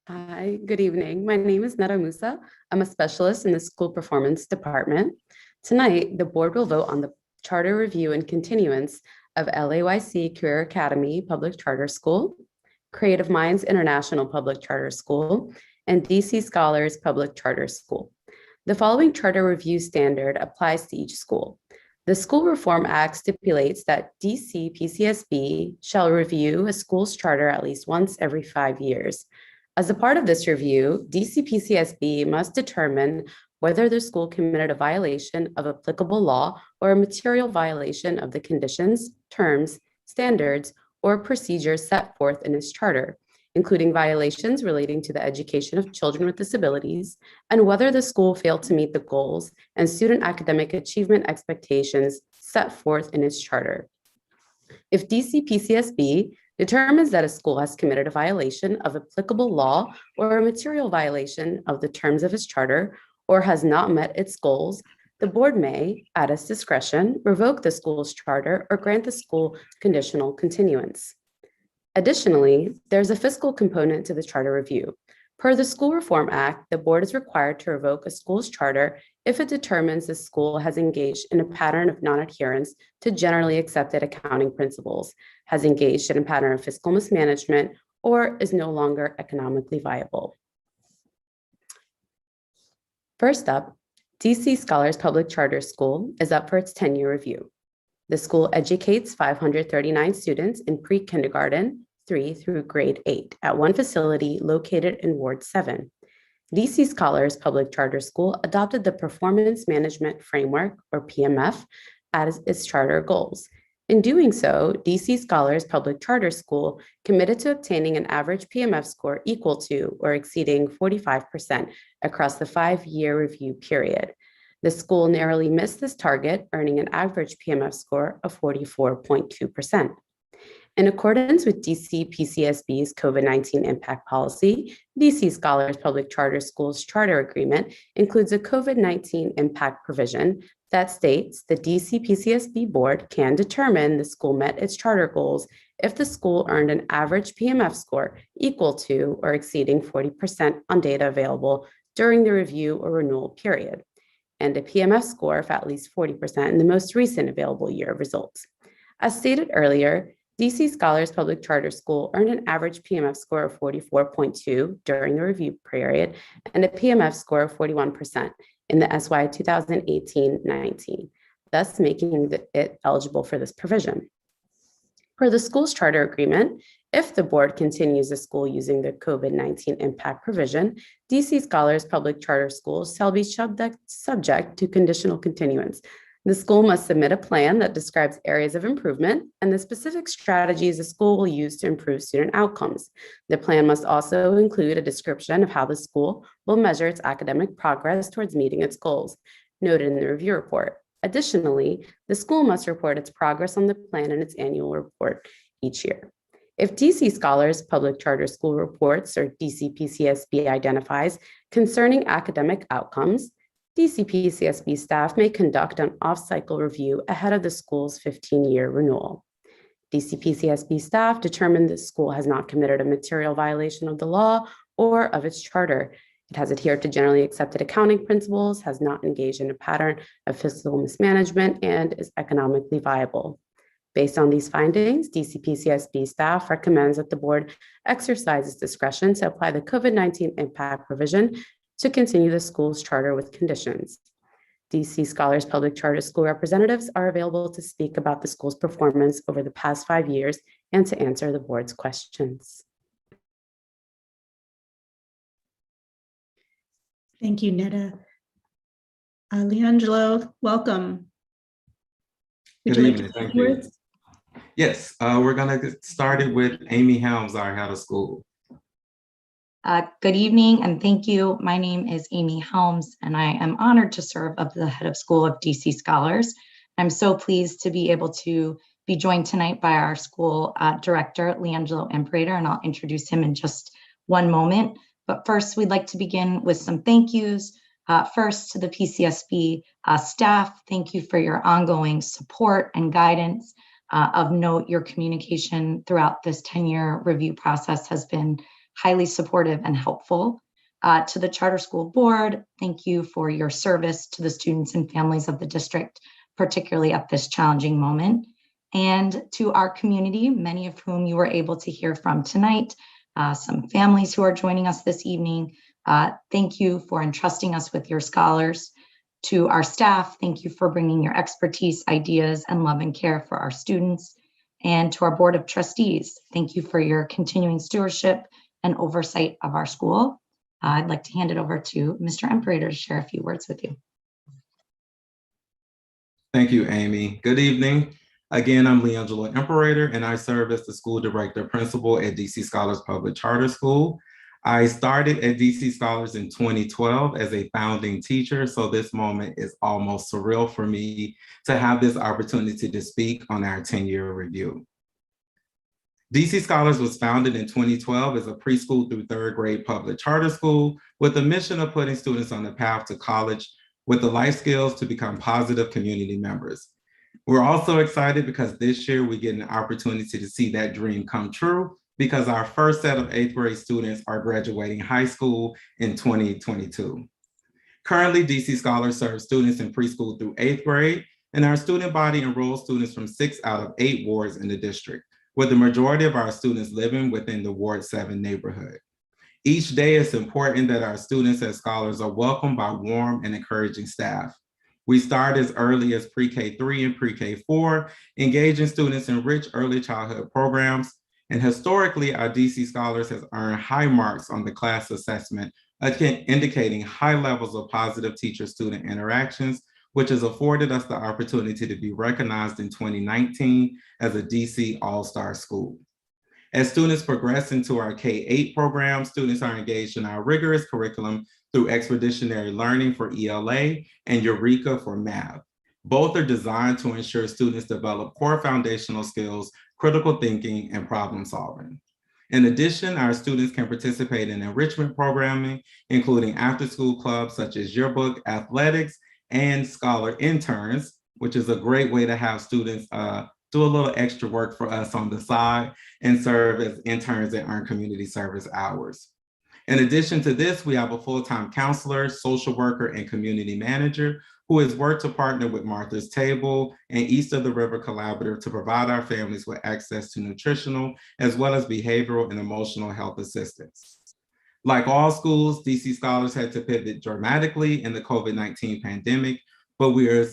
Hi, good evening. My name is Nada Musa. I'm a specialist in the School Performance Department. Tonight, the board will vote on the charter review and continuance of LAYC Career Academy Public Charter School, Creative Minds International Public Charter School, and DC Scholars Public Charter School. The following charter review standard applies to each school. The School Reform Act stipulates that DC PCSB shall review a school's charter at least once every 5 years. As a part of this review, DC PCSB must determine whether the school committed a violation of applicable law or a material violation of the conditions, terms, standards, or procedures set forth in its charter, including violations relating to the education of children with disabilities, and whether the school failed to meet the goals and student academic achievement expectations set forth in its charter. If DC PCSB determines that a school has committed a violation of applicable law or a material violation of the terms of its charter, or has not met its goals, the board may, at its discretion, revoke the school's charter or grant the school conditional continuance. Additionally, there's a fiscal component to the charter review. Per the School Reform Act, the board is required to revoke a school's charter if it determines the school has engaged in a pattern of non-adherence to generally accepted accounting principles, has engaged in a pattern of fiscal mismanagement, or is no longer economically viable. First up, DC Scholars Public Charter School is up for its 10-year review. The school educates 539 students in pre-kindergarten 3 through grade 8 at one facility located in Ward 7. DC Scholars Public Charter School adopted the Performance Management Framework, or PMF, as its charter goals. In doing so, DC Scholars Public Charter School committed to obtaining an average PMF score equal to or exceeding 45% across the 5-year review period. The school narrowly missed this target, earning an average PMF score of 44.2%. In accordance with DC PCSB's COVID-19 impact policy, DC Scholars Public Charter School's charter agreement includes a COVID-19 impact provision that states the DC PCSB board can determine the school met its charter goals if the school earned an average PMF score equal to or exceeding 40% on data available during the review or renewal period, and a PMF score of at least 40% in the most recent available year of results. As stated earlier, DC Scholars Public Charter School earned an average PMF score of 44.2 during the review period and a PMF score of 41% in the SY 2018-19, thus making it eligible for this provision. Per the school's charter agreement, if the board continues the school using the COVID-19 impact provision, DC Scholars Public Charter Schools shall be subject to conditional continuance. The school must submit a plan that describes areas of improvement and the specific strategies the school will use to improve student outcomes. The plan must also include a description of how the school will measure its academic progress towards meeting its goals, noted in the review report. Additionally, the school must report its progress on the plan in its annual report each year. If DC Scholars Public Charter School reports or DC PCSB identifies concerning academic outcomes, DC PCSB staff may conduct an off-cycle review ahead of the school's 15-year renewal. DC PCSB staff determined the school has not committed a material violation of the law or of its charter. It has adhered to generally accepted accounting principles, has not engaged in a pattern of fiscal mismanagement, and is economically viable. Based on these findings, DC PCSB staff recommends that the board exercise its discretion to apply the COVID-19 impact provision to continue the school's charter with conditions. DC Scholars Public Charter School representatives are available to speak about the school's performance over the past 5 years and to answer the board's questions. Thank you, Neda. Leangelo, welcome. Would Good you like evening. to say Thank a few you. words? Yes, we're going to get started with Amy Helms, our head of school. Good evening and thank you. My name is Amy Helms and I am honored to serve as the head of school of DC Scholars. I'm so pleased to be able to be joined tonight by our school director, Leangelo Imperator, and I'll introduce him in just one moment. But first, we'd like to begin with some thank yous. First, to the PCSB staff, thank you for your ongoing support and guidance. Of note, your communication throughout this 10-year review process has been highly supportive and helpful. To the Charter School Board, thank you for your service to the students and families of the district, particularly at this challenging moment. And to our community, many of whom you were able to hear from tonight, some families who are joining us this evening, thank you for entrusting us with your scholars. To our staff, thank you for bringing your expertise, ideas, and love and care for our students. And to our Board of Trustees, thank you for your continuing stewardship and oversight of our school. I'd like to hand it over to Mr. Imperator to share a few words with you. Thank you, Amy. Good evening. Again, I'm Leangelo Imperator, and I serve as the school director principal at DC Scholars Public Charter School. I started at DC Scholars in 2012 as a founding teacher, so this moment is almost surreal for me to have this opportunity to speak on our 10-year review. DC Scholars was founded in 2012 as a preschool through third grade public charter school with the mission of putting students on the path to college with the life skills to become positive community members. We're also excited because this year we get an opportunity to see that dream come true because our first set of 8th grade students are graduating high school in 2022. Currently, DC Scholars serves students in preschool through 8th grade, and our student body enrolls students from 6 out of 8 wards in the district, with the majority of our students living within the Ward 7 neighborhood. Each day, it's important that our students as scholars are welcomed by warm and encouraging staff. We start as early as pre-K3 and pre-K4, engaging students in rich early childhood programs. And historically, our DC Scholars has earned high marks on the class assessment, indicating high levels of positive teacher-student interactions, which has afforded us the opportunity to be recognized in 2019 as a DC All-Star School. As students progress into our K-8 program, students are engaged in our rigorous curriculum through expeditionary learning for ELA and Eureka for math. Both are designed to ensure students develop core foundational skills, critical thinking, and problem solving. In addition, our students can participate in enrichment programming, including after-school clubs such as yearbook, athletics, and scholar interns, which is a great way to have students do a little extra work for us on the side and serve as interns and earn community service hours. In addition to this, we have a full-time counselor, social worker, and community manager who has worked to partner with Martha's Table and East of the River Collaborative to provide our families with access to nutritional as well as behavioral and emotional health assistance. Like all schools, DC Scholars had to pivot dramatically in the COVID-19 pandemic, but we are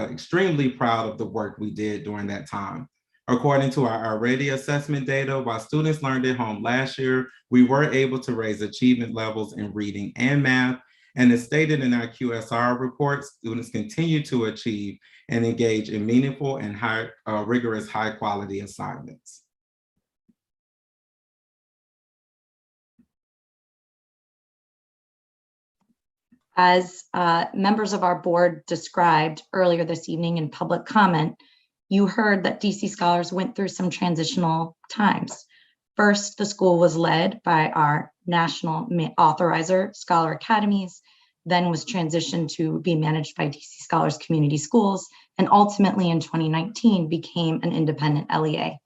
extremely proud of the work we did during that time. According to our already assessment data, while students learned at home last year, we were able to raise achievement levels in reading and math. And as stated in our QSR report, students continue to achieve and engage in meaningful and rigorous high quality assignments. As members of our board described earlier this evening in public comment, you heard that DC Scholars went through some transitional times. First, the school was led by our national authorizer, Scholar Academies, then was transitioned to be managed by DC Scholars Community Schools, and ultimately in 2019 became an independent LEA.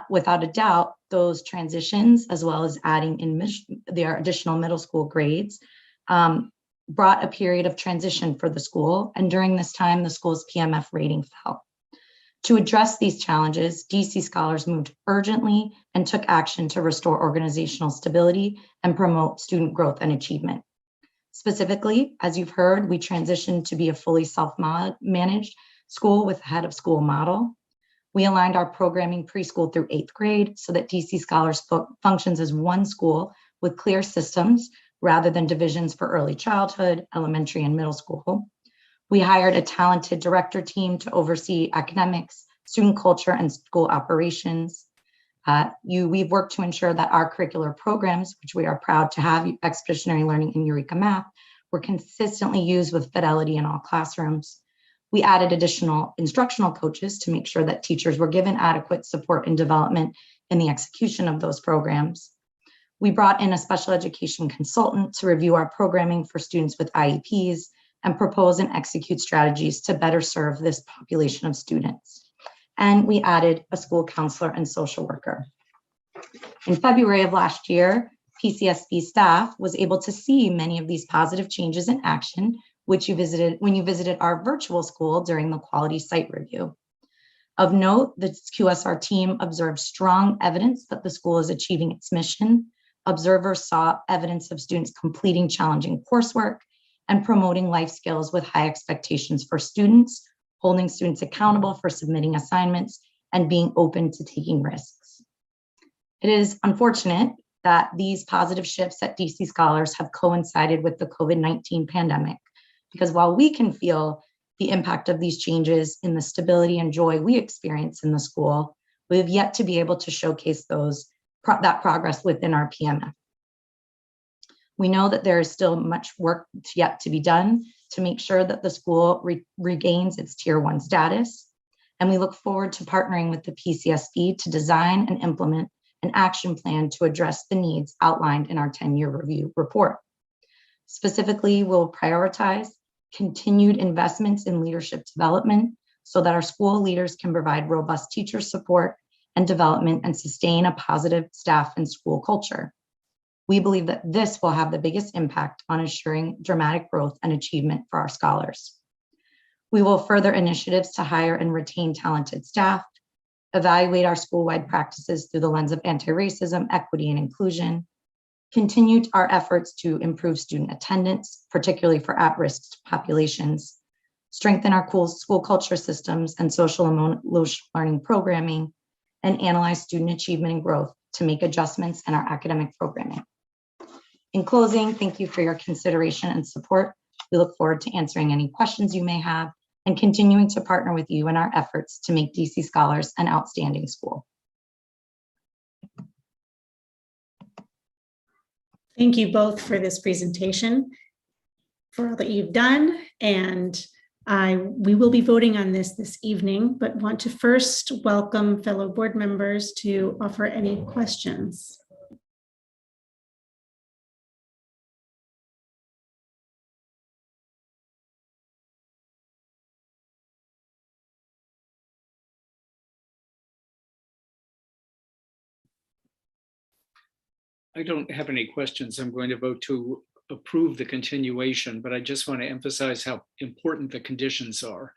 Without a doubt, those transitions, as well as adding in their additional middle school grades, brought a period of transition for the school. And during this time, the school's PMF rating fell. To address these challenges, DC Scholars moved urgently and took action to restore organizational stability and promote student growth and achievement. Specifically, as you've heard, we transitioned to be a fully self-managed school with a head of school model. We aligned our programming preschool through 8th grade so that DC Scholars functions as one school with clear systems rather than divisions for early childhood, elementary, and middle school. We hired a talented director team to oversee academics, student culture, and school operations. We've worked to ensure that our curricular programs, which we are proud to have, Expeditionary Learning and Eureka Math, were consistently used with fidelity in all classrooms. We added additional instructional coaches to make sure that teachers were given adequate support and development in the execution of those programs. We brought in a special education consultant to review our programming for students with IEPs and propose and execute strategies to better serve this population of students. And we added a school counselor and social worker. In February of last year, PCSB staff was able to see many of these positive changes in action, which when you visited our virtual school during the quality site review. Of note, the QSR team observed strong evidence that the school is achieving its mission. Observers saw evidence of students completing challenging coursework and promoting life skills with high expectations for students, holding students accountable for submitting assignments, and being open to taking risks. It is unfortunate that these positive shifts at DC Scholars have coincided with the COVID-19 pandemic, because while we can feel the impact of these changes in the stability and joy we experience in the school, we have yet to be able to showcase that progress within our PMF. We know that there is still much work yet to be done to make sure that the school regains its Tier 1 status, and we look forward to partnering with the PCSB to design and implement an action plan to address the needs outlined in our 10-year review report. Specifically, we'll prioritize continued investments in leadership development so that our school leaders can provide robust teacher support and development and sustain a positive staff and school culture. We believe that this will have the biggest impact on ensuring dramatic growth and achievement for our scholars. We will further initiatives to hire and retain talented staff, evaluate our school-wide practices through the lens of anti-racism, equity, and inclusion, continue our efforts to improve student attendance, particularly for at-risk populations, strengthen our school culture systems and social emotional learning programming, and analyze student achievement and growth to make adjustments in our academic programming. In closing, thank you for your consideration and support. We look forward to answering any questions you may have and continuing to partner with you in our efforts to make DC Scholars an outstanding school. Thank you both for this presentation, for all that you've done. And we will be voting on this evening, but want to first welcome fellow board members to offer any questions. I don't have any questions. I'm going to vote to approve the continuation, but I just want to emphasize how important the conditions are.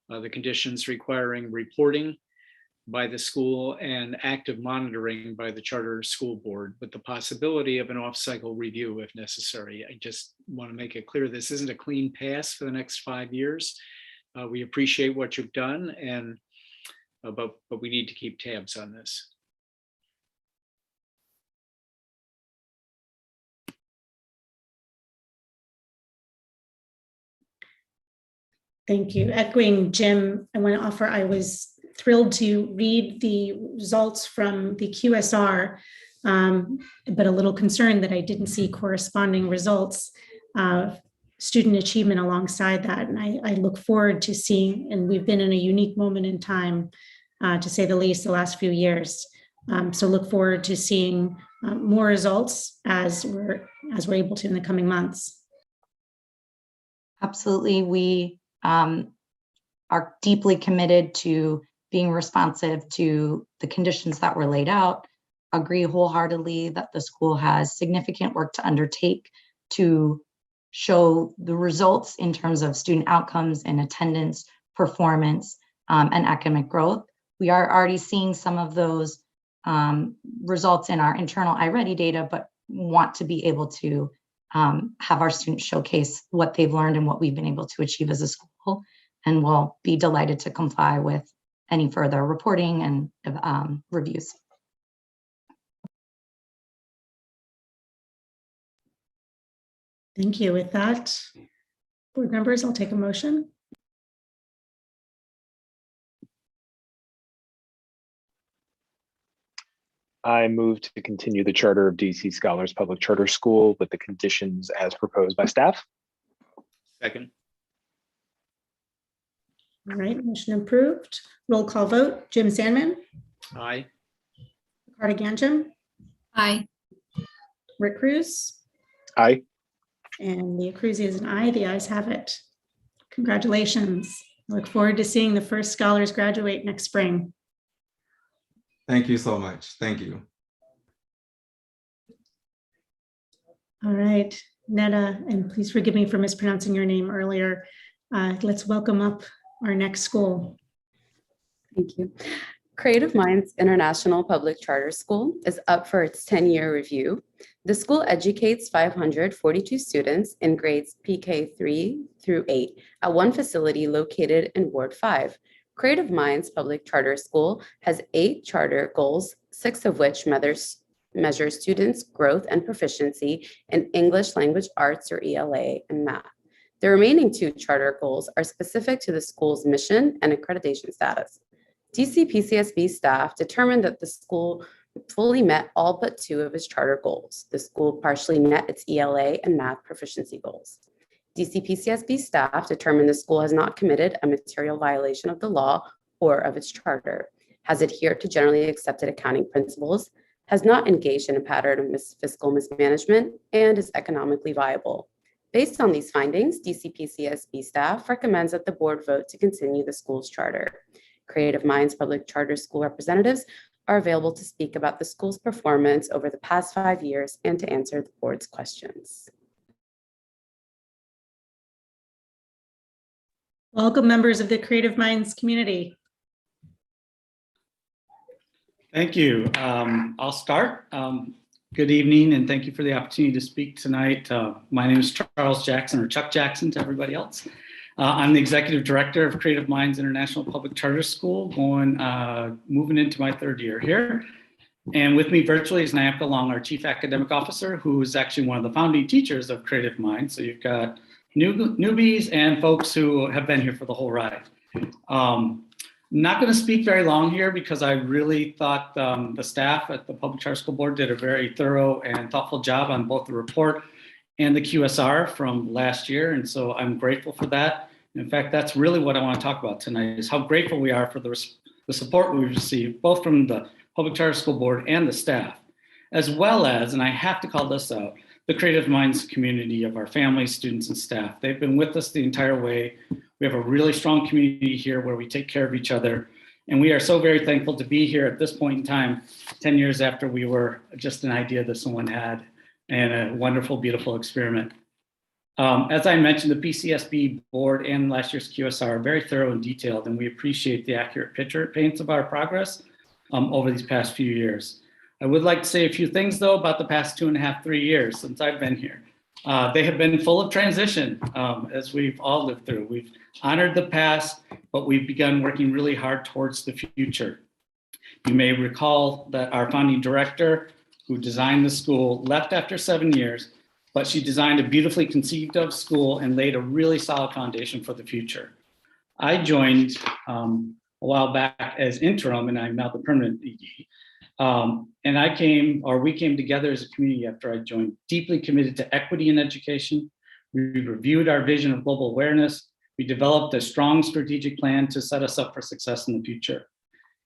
The conditions requiring reporting by the school and active monitoring by the charter school board, with the possibility of an off-cycle review if necessary. I just want to make it clear this isn't a clean pass for the next 5 years. We appreciate what you've done, and but we need to keep tabs on this. Thank you. Echoing Jim, I want to offer, I was thrilled to read the results from the QSR, but a little concerned that I didn't see corresponding results of student achievement alongside that. And I look forward to seeing, and we've been in a unique moment in time, to say the least, the last few years. So look forward to seeing more results as we're able to in the coming months. Absolutely. We are deeply committed to being responsive to the conditions that were laid out, agree wholeheartedly that the school has significant work to undertake to show the results in terms of student outcomes and attendance, performance, and academic growth. We are already seeing some of those results in our internal iReady data, but want to be able to have our students showcase what they've learned and what we've been able to achieve as a school, and we'll be delighted to comply with any further reporting and reviews. Thank you. With that, Board members, I'll take a motion. I move to continue the charter of DC Scholars Public Charter School with the conditions as proposed by staff. Second. All right, motion approved. Roll call vote. Jim Sandman, Aye. Carter Ganjam, Aye. Rick Cruz, Aye. and Leah Cruz is an aye. The ayes have it. Congratulations. I look forward to seeing the first scholars graduate next spring. Thank you so much. Thank you. All right, Netta, and please forgive me for mispronouncing your name earlier. Let's welcome up our next school. Thank you. Creative Minds International Public Charter School is up for its 10-year review. The school educates 542 students in grades PK 3 through 8 at one facility located in Ward 5. Creative Minds Public Charter School has 8 charter goals, 6 of which measure students' growth and proficiency in English language arts or ELA and math. The remaining 2 charter goals are specific to the school's mission and accreditation status. DC PCSB staff determined that the school fully met all but 2 of its charter goals. The school partially met its ELA and math proficiency goals. DC PCSB staff determined the school has not committed a material violation of the law or of its charter, has adhered to generally accepted accounting principles, has not engaged in a pattern of fiscal mismanagement, and is economically viable. Based on these findings, DC PCSB staff recommends that the board vote to continue the school's charter. Creative Minds Public Charter School representatives are available to speak about the school's performance over the past 5 years and to answer the board's questions. Welcome, members of the Creative Minds community. Thank you. I'll start. Good evening, and thank you for the opportunity to speak tonight. My name is Charles Jackson, or Chuck Jackson to everybody else. I'm the Executive Director of Creative Minds International Public Charter School, moving into my 3rd year here. And with me virtually is Nyapka Long, our Chief Academic Officer, who is actually one of the founding teachers of Creative Minds. So you've got newbies and folks who have been here for the whole ride. Not going to speak very long here because I really thought the staff at the Public Charter School Board did a very thorough and thoughtful job on both the report and the QSR from last year. And so I'm grateful for that. In fact, that's really what I want to talk about tonight, is how grateful we are for the support we've received, both from the Public Charter School Board and the staff, as well as, and I have to call this out, the Creative Minds community of our families, students, and staff. They've been with us the entire way. We have a really strong community here where we take care of each other. And we are so very thankful to be here at this point in time, 10 years after we were just an idea that someone had and a wonderful, beautiful experiment. As I mentioned, the PCSB board and last year's QSR are very thorough and detailed, and we appreciate the accurate picture it paints of our progress over these past few years. I would like to say a few things, though, about the past 2.5, 3 years since I've been here. They have been full of transition, as we've all lived through. We've honored the past, but we've begun working really hard towards the future. You may recall that our founding director, who designed the school, left after 7 years, but she designed a beautifully conceived of school and laid a really solid foundation for the future. I joined a while back as interim, and I'm now the permanent ED. And we came together as a community after I joined, deeply committed to equity in education. We reviewed our vision of global awareness. We developed a strong strategic plan to set us up for success in the future.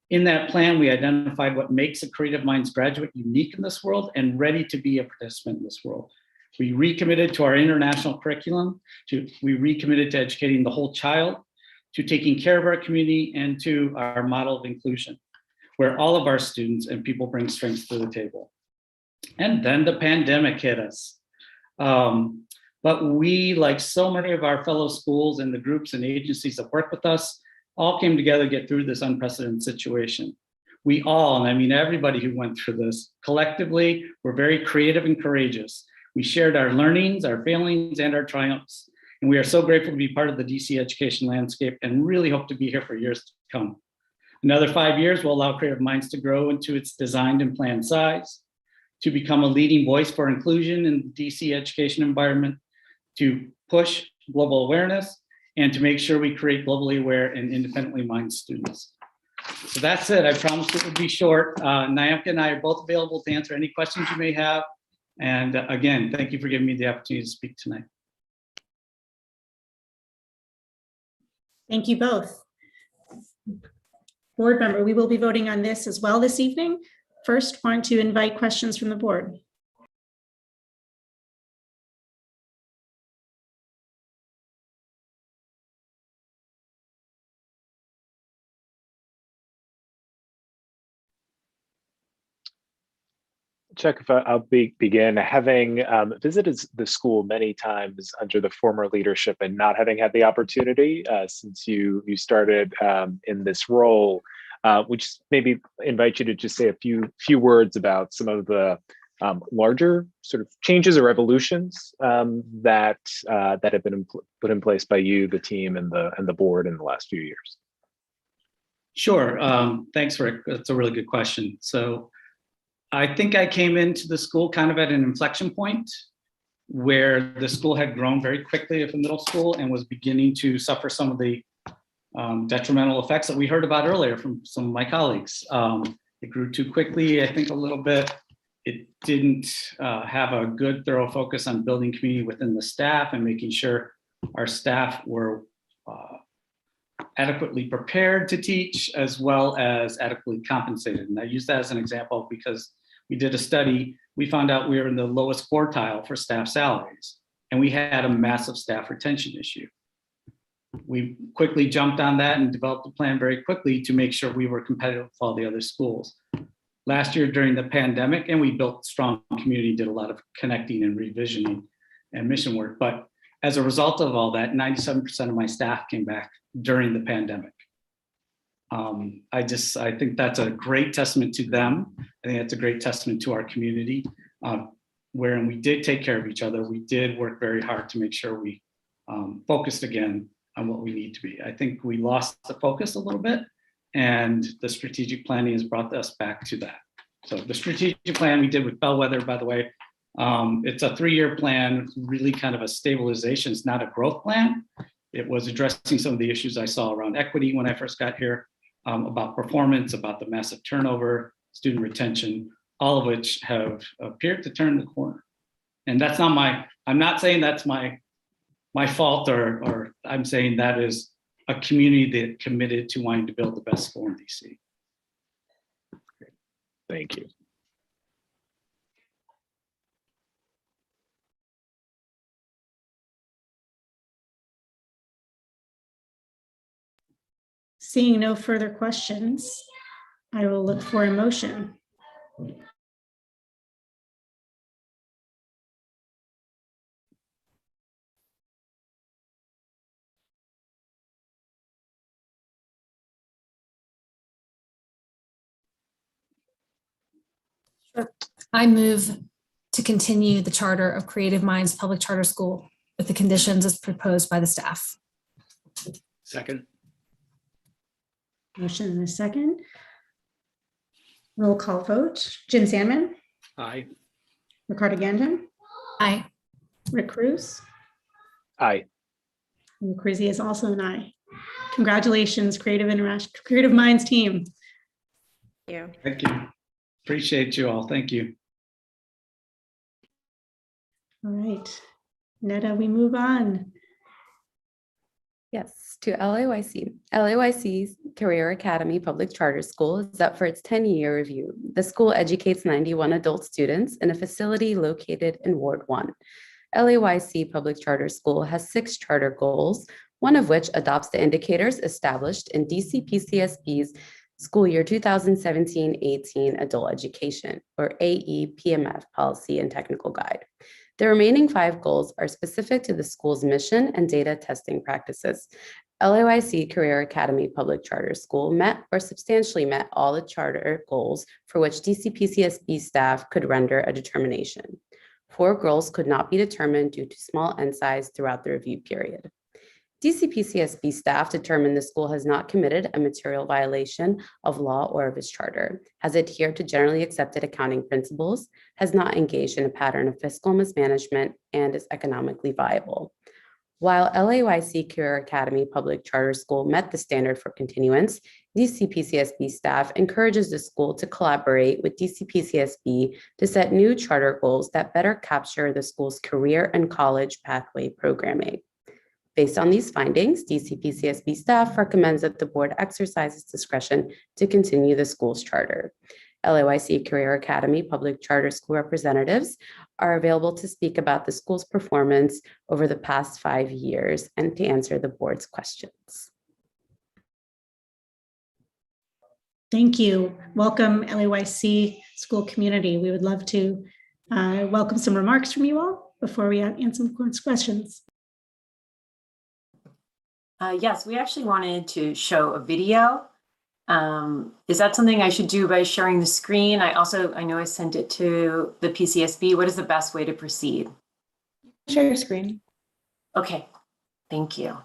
In that plan, we identified what makes a Creative Minds graduate unique in this world and ready to be a participant in this world. We recommitted to our international curriculum. We recommitted to educating the whole child, to taking care of our community, and to our model of inclusion, where all of our students and people bring strengths to the table. And then the pandemic hit us. But we, like so many of our fellow schools and the groups and agencies that work with us, all came together to get through this unprecedented situation. We all, and I mean everybody who went through this, collectively were very creative and courageous. We shared our learnings, our failings, and our triumphs. And we are so grateful to be part of the DC education landscape and really hope to be here for years to come. Another 5 years will allow Creative Minds to grow into its designed and planned size, to become a leading voice for inclusion in the DC education environment, to push global awareness, and to make sure we create globally aware and independently minded students. So that's it. I promised it would be short. Nyamka and I are both available to answer any questions you may have. And again, thank you for giving me the opportunity to speak tonight. Thank you both. Board member, we will be voting on this as well this evening. First, want to invite questions from the board. Chuck, if I'll begin, having visited the school many times under the former leadership and not having had the opportunity since you started in this role, which maybe invite you to just say a few words about some of the larger sort of changes or evolutions that have been put in place by you, the team, and the board in the last few years. Sure. Thanks, Rick. That's a really good question. So I think I came into the school kind of at an inflection point where the school had grown very quickly as a middle school and was beginning to suffer some of the detrimental effects that we heard about earlier from some of my colleagues. It grew too quickly, I think, a little bit. It didn't have a good, thorough focus on building community within the staff and making sure our staff were adequately prepared to teach as well as adequately compensated. And I use that as an example because we did a study. We found out we were in the lowest quartile for staff salaries, and we had a massive staff retention issue. We quickly jumped on that and developed a plan very quickly to make sure we were competitive with all the other schools. Last year during the pandemic, and we built strong community, did a lot of connecting and revisioning and mission work. But as a result of all that, 97% of my staff came back during the pandemic. I think that's a great testament to them. I think that's a great testament to our community, wherein we did take care of each other. We did work very hard to make sure we focused again on what we need to be. I think we lost the focus a little bit, and the strategic planning has brought us back to that. So the strategic plan we did with Bellwether, by the way, it's a 3-year plan, really kind of a stabilization. It's not a growth plan. It was addressing some of the issues I saw around equity when I first got here, about performance, about the massive turnover, student retention, all of which have appeared to turn the corner. And that's not I'm not saying that's my fault, or I'm saying that is a community that committed to wanting to build the best school in DC. Thank you. Seeing no further questions, I will look for a motion. I move to continue the charter of Creative Minds Public Charter School with the conditions as proposed by the staff. Second. Motion and a second. Roll call vote. Jim Sandman, Aye. Ricardo Gandon, Aye. Rick Cruz, Aye. and Crazy is also an aye. Congratulations, Creative Minds team. Thank you. Appreciate you all. Thank you. All right, Netta, we move on. Yes, to LAYC. LAYC's Career Academy Public Charter School is up for its 10-year review. The school educates 91 adult students in a facility located in Ward 1. LAYC Public Charter School has 6 charter goals, one of which adopts the indicators established in DC PCSB's School Year 2017-18 Adult Education, or AEPMF Policy and Technical Guide. The remaining 5 goals are specific to the school's mission and data testing practices. LAYC Career Academy Public Charter School met or substantially met all the charter goals for which DCPCSB staff could render a determination. 4 goals could not be determined due to small N size throughout the review period. DCPCSB staff determined the school has not committed a material violation of law or of its charter, has adhered to generally accepted accounting principles, has not engaged in a pattern of fiscal mismanagement, and is economically viable. While LAYC Career Academy Public Charter School met the standard for continuance, DC PCSB staff encourages the school to collaborate with DC PCSB to set new charter goals that better capture the school's career and college pathway programming. Based on these findings, DC PCSB staff recommends that the board exercises discretion to continue the school's charter. LAYC Career Academy Public Charter School representatives are available to speak about the school's performance over the past 5 years and to answer the board's questions. Thank you. Welcome, LAYC school community. We would love to welcome some remarks from you all before we answer some questions. Yes, we actually wanted to show a video. Is that something I should do by sharing the screen? I know I sent it to the PCSB. What is the best way to proceed? Share your screen. Okay, thank you.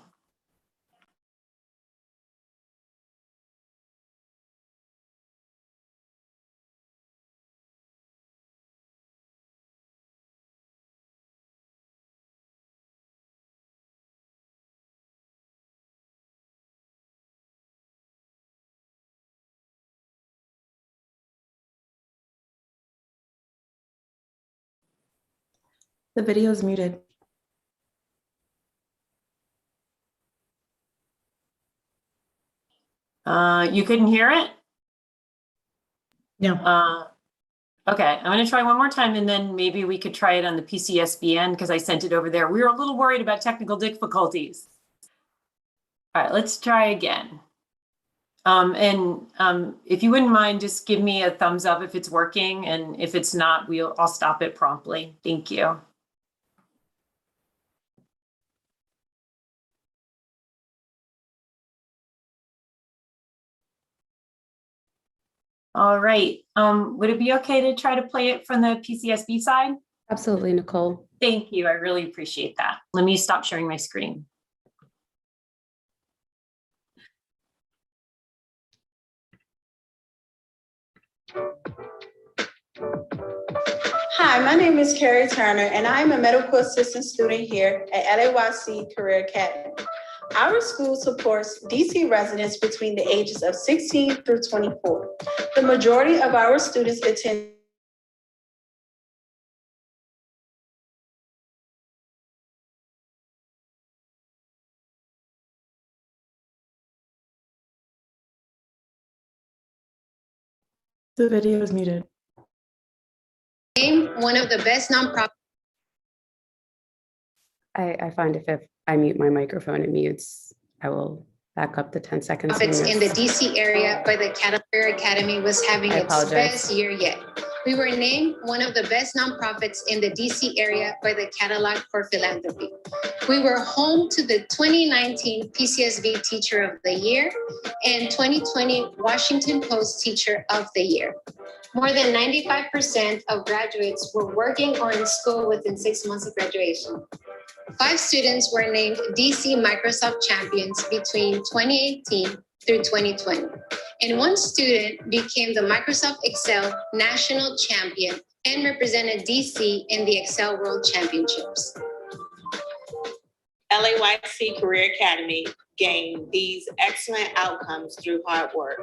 The video is muted. You couldn't hear it? No. Okay, I'm going to try one more time and then maybe we could try it on the PCSB end because I sent it over there. We were a little worried about technical difficulties. All right, let's try again. If you wouldn't mind, just give me a thumbs up if it's working, and if it's not, I'll stop it promptly. Thank you. All right. Would it be okay to try to play it from the PCSB side? Absolutely, Nicole. Thank you. I really appreciate that. Let me stop sharing my screen. Hi, my name is Carrie Turner, and I'm a medical assistant student here at LAYC Career Academy. Our school supports DC residents between the ages of 16 through 24. The majority of our students attend The video is muted. Name one of the best nonprofits. I find if I mute my microphone, it mutes. I will back up to 10 seconds. In the DC area by the Career Academy was having its best year yet. We were named one of the best nonprofits in the DC area by the Catalog for Philanthropy. We were home to the 2019 PCSB Teacher of the Year and 2020 Washington Post Teacher of the Year. More than 95% of graduates were working or in school within 6 months of graduation. 5 students were named DC Microsoft Champions between 2018 through 2020. And 1 student became the Microsoft Excel National Champion and represented DC in the Excel World Championships. LAYC Career Academy gained these excellent outcomes through hard work.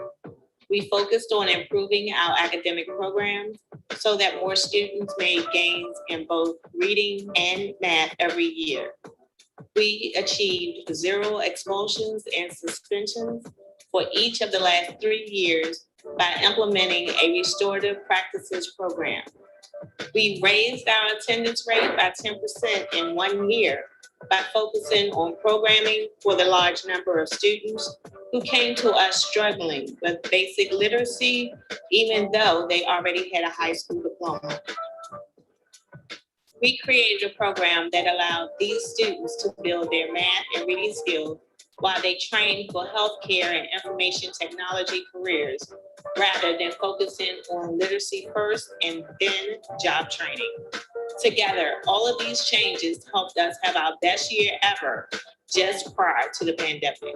We focused on improving our academic programs so that more students made gains in both reading and math every year. We achieved 0 expulsions and suspensions for each of the last 3 years by implementing a restorative practices program. We raised our attendance rate by 10% in 1 year by focusing on programming for the large number of students who came to us struggling with basic literacy, even though they already had a high school diploma. We created a program that allowed these students to build their math and reading skills while they trained for healthcare and information technology careers, rather than focusing on literacy first and then job training. Together, all of these changes helped us have our best year ever just prior to the pandemic.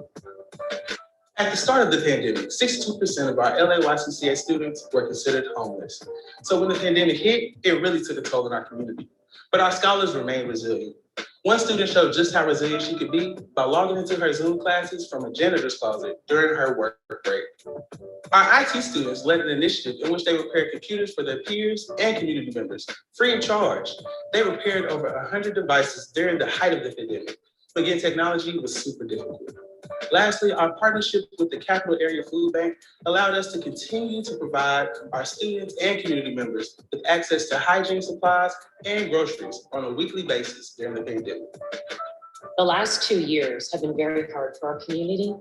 At the start of the pandemic, 62% of our LAYCCA students were considered homeless. So when the pandemic hit, it really took a toll on our community. But our scholars remained resilient. One student showed just how resilient she could be by logging into her Zoom classes from a janitor's closet during her work break. Our IT students led an initiative in which they repaired computers for their peers and community members, free of charge. They repaired over 100 devices during the height of the pandemic, but yet technology was super difficult. Lastly, our partnership with the Capital Area Food Bank allowed us to continue to provide our students and community members with access to hygiene supplies and groceries on a weekly basis during the pandemic. The last 2 years have been very hard for our community,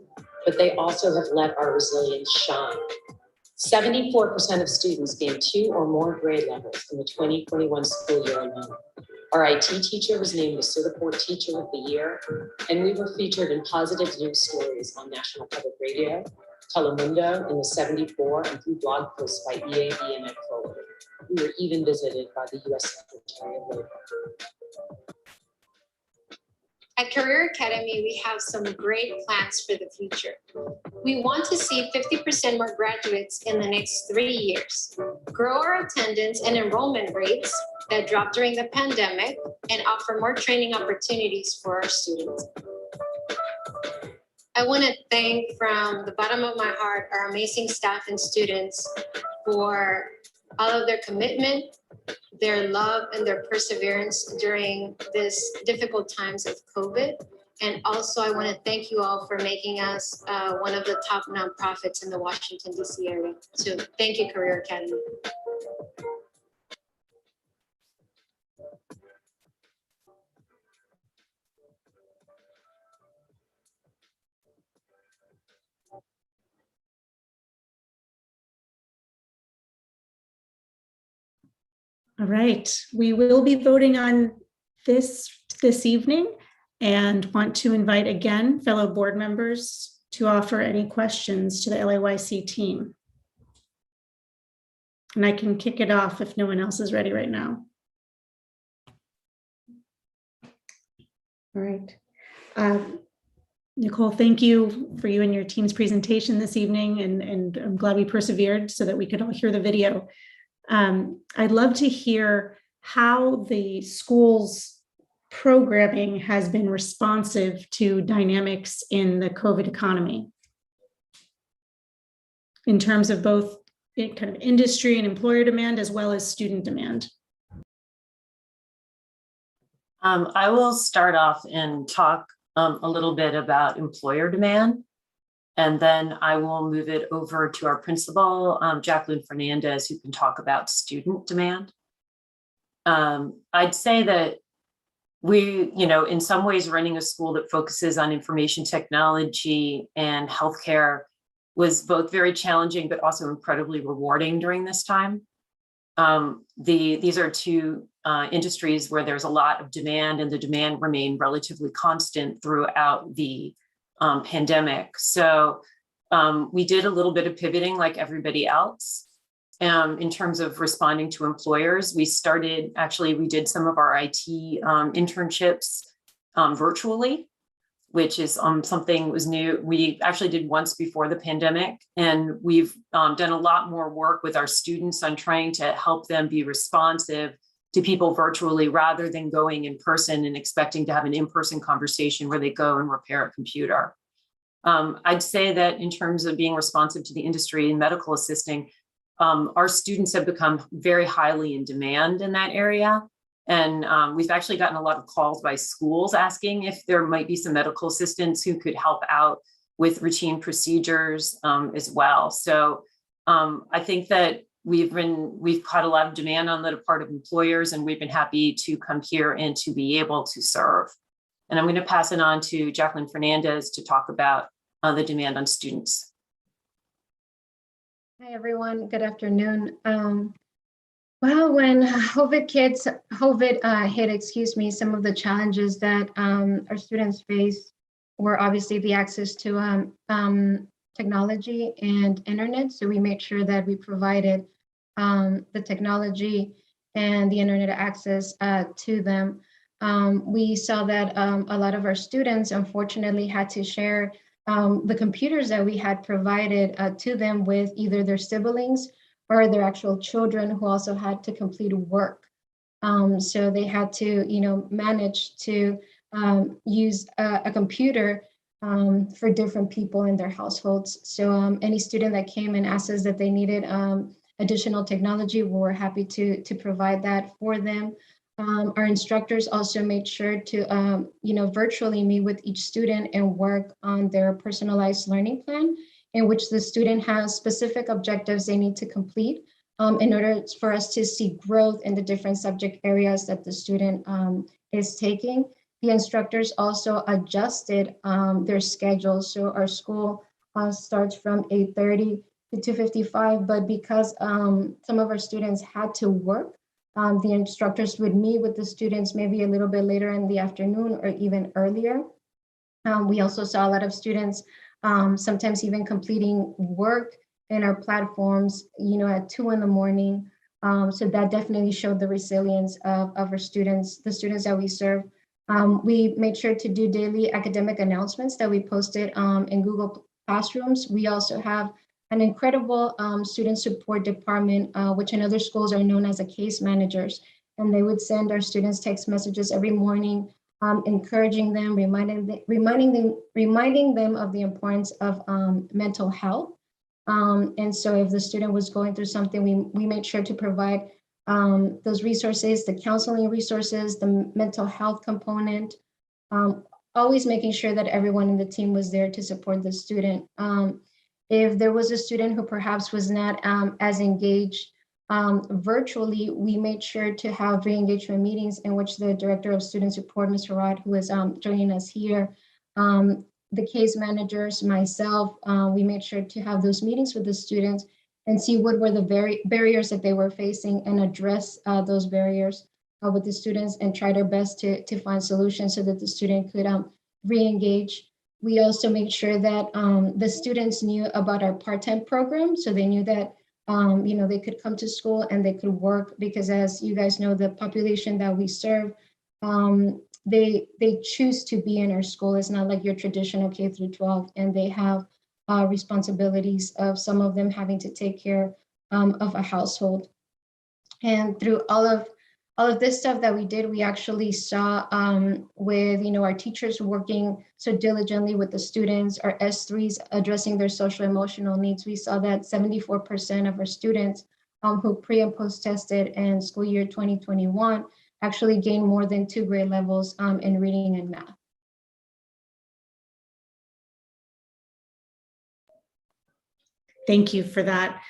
but they also have let our resilience shine. 74% of students gained 2 or more grade levels in the 2021 school year alone. Our IT teacher was named the Certiport Teacher of the Year, and we were featured in positive news stories on National Public Radio, Telemundo, in the 74, and through blog posts by EAB and Ed Forward. We were even visited by the U.S. Secretary of Labor. At Career Academy, we have some great plans for the future. We want to see 50% more graduates in the next 3 years, grow our attendance and enrollment rates that dropped during the pandemic, and offer more training opportunities for our students. I want to thank from the bottom of my heart our amazing staff and students for all of their commitment, their love, and their perseverance during this difficult times of COVID. And also I want to thank you all for making us one of the top nonprofits in the Washington, D.C. area. So thank you, Career Academy. All right, we will be voting on this evening and want to invite again fellow board members to offer any questions to the LAYC team. And I can kick it off if no one else is ready right now. All right. Nicole, thank you for you and your team's presentation this evening, and I'm glad we persevered so that we could all hear the video. I'd love to hear how the school's programming has been responsive to dynamics in the COVID economy in terms of both kind of industry and employer demand as well as student demand. I will start off and talk a little bit about employer demand, and then I will move it over to our principal, Jacqueline Fernandez, who can talk about student demand. I'd say that we, in some ways running a school that focuses on information technology and healthcare was both very challenging, but also incredibly rewarding during this time. These are two industries where there's a lot of demand, and the demand remained relatively constant throughout the pandemic. So we did a little bit of pivoting like everybody else in terms of responding to employers. We did some of our IT internships virtually, which is something was new. We actually did once before the pandemic, and we've done a lot more work with our students on trying to help them be responsive to people virtually rather than going in person and expecting to have an in-person conversation where they go and repair a computer. I'd say that in terms of being responsive to the industry and medical assisting, our students have become very highly in demand in that area. And we've actually gotten a lot of calls by schools asking if there might be some medical assistants who could help out with routine procedures as well. So I think that we've had a lot of demand on the part of employers, and we've been happy to come here and to be able to serve. And I'm going to pass it on to Jacqueline Fernandez to talk about the demand on students. Hi, everyone. Good afternoon. Well, when COVID hit, some of the challenges that our students face were obviously the access to technology and internet. So we made sure that we provided the technology and the internet access to them. We saw that a lot of our students unfortunately had to share the computers that we had provided to them with either their siblings or their actual children who also had to complete work. So they had to, manage to use a computer for different people in their households. So any student that came and asked us that they needed additional technology, we were happy to provide that for them. Our instructors also made sure to virtually meet with each student and work on their personalized learning plan, in which the student has specific objectives they need to complete in order for us to see growth in the different subject areas that the student is taking. The instructors also adjusted their schedule. So our school starts from 8:30 to 2:55, but because some of our students had to work, the instructors would meet with the students maybe a little bit later in the afternoon or even earlier. We also saw a lot of students sometimes even completing work in our platforms, at 2 in the morning. So that definitely showed the resilience of our students, the students that we serve. We made sure to do daily academic announcements that we posted in Google Classrooms. We also have an incredible student support department, which in other schools are known as the case managers. And they would send our students text messages every morning, encouraging them, reminding them of the importance of mental health. And so if the student was going through something, we made sure to provide those resources, the counseling resources, the mental health component, always making sure that everyone in the team was there to support the student. If there was a student who perhaps was not as engaged virtually, we made sure to have re-engagement meetings in which the Director of Student Support, Ms. Harad, who is joining us here, the case managers, myself, we made sure to have those meetings with the students and see what were the barriers that they were facing and address those barriers with the students and tried our best to find solutions so that the student could re-engage. We also made sure that the students knew about our part-time program, so they knew that they could come to school and they could work, because as you guys know, the population that we serve, they choose to be in our school. It's not like your traditional K through 12, and they have responsibilities of some of them having to take care of a household. And through all of this stuff that we did, we actually saw with our teachers working so diligently with the students, our S3s addressing their social emotional needs. We saw that 74% of our students who pre and post tested in school year 2021 actually gained more than 2 grade levels in reading and math. Thank you for that.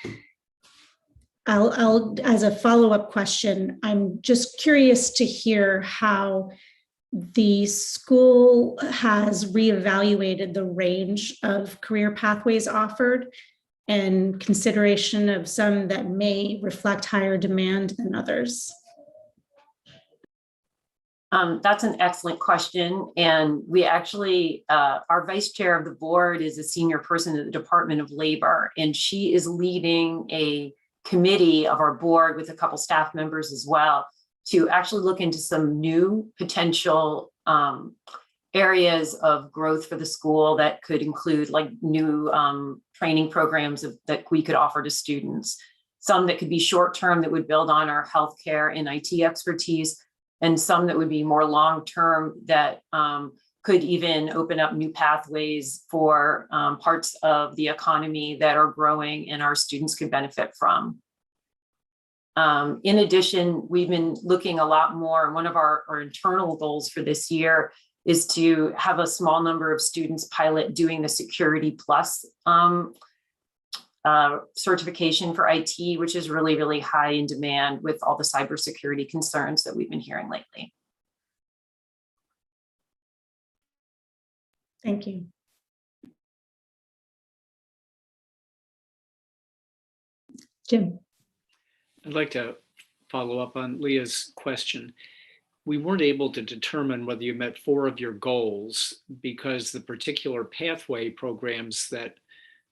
I'll as a follow-up question, I'm just curious to hear how the school has reevaluated the range of career pathways offered and consideration of some that may reflect higher demand than others. That's an excellent question. And we actually, our vice chair of the board is a senior person at the Department of Labor, and she is leading a committee of our board with a couple staff members as well to actually look into some new potential areas of growth for the school that could include like new training programs that we could offer to students. Some that could be short-term that would build on our healthcare and IT expertise, and some that would be more long-term that could even open up new pathways for parts of the economy that are growing and our students could benefit from. In addition, we've been looking a lot more. One of our internal goals for this year is to have a small number of students pilot doing the Security Plus certification for IT, which is really, really high in demand with all the cybersecurity concerns that we've been hearing lately. Thank you. Jim. I'd like to follow up on Leah's question. We weren't able to determine whether you met 4 of your goals because the particular pathway programs that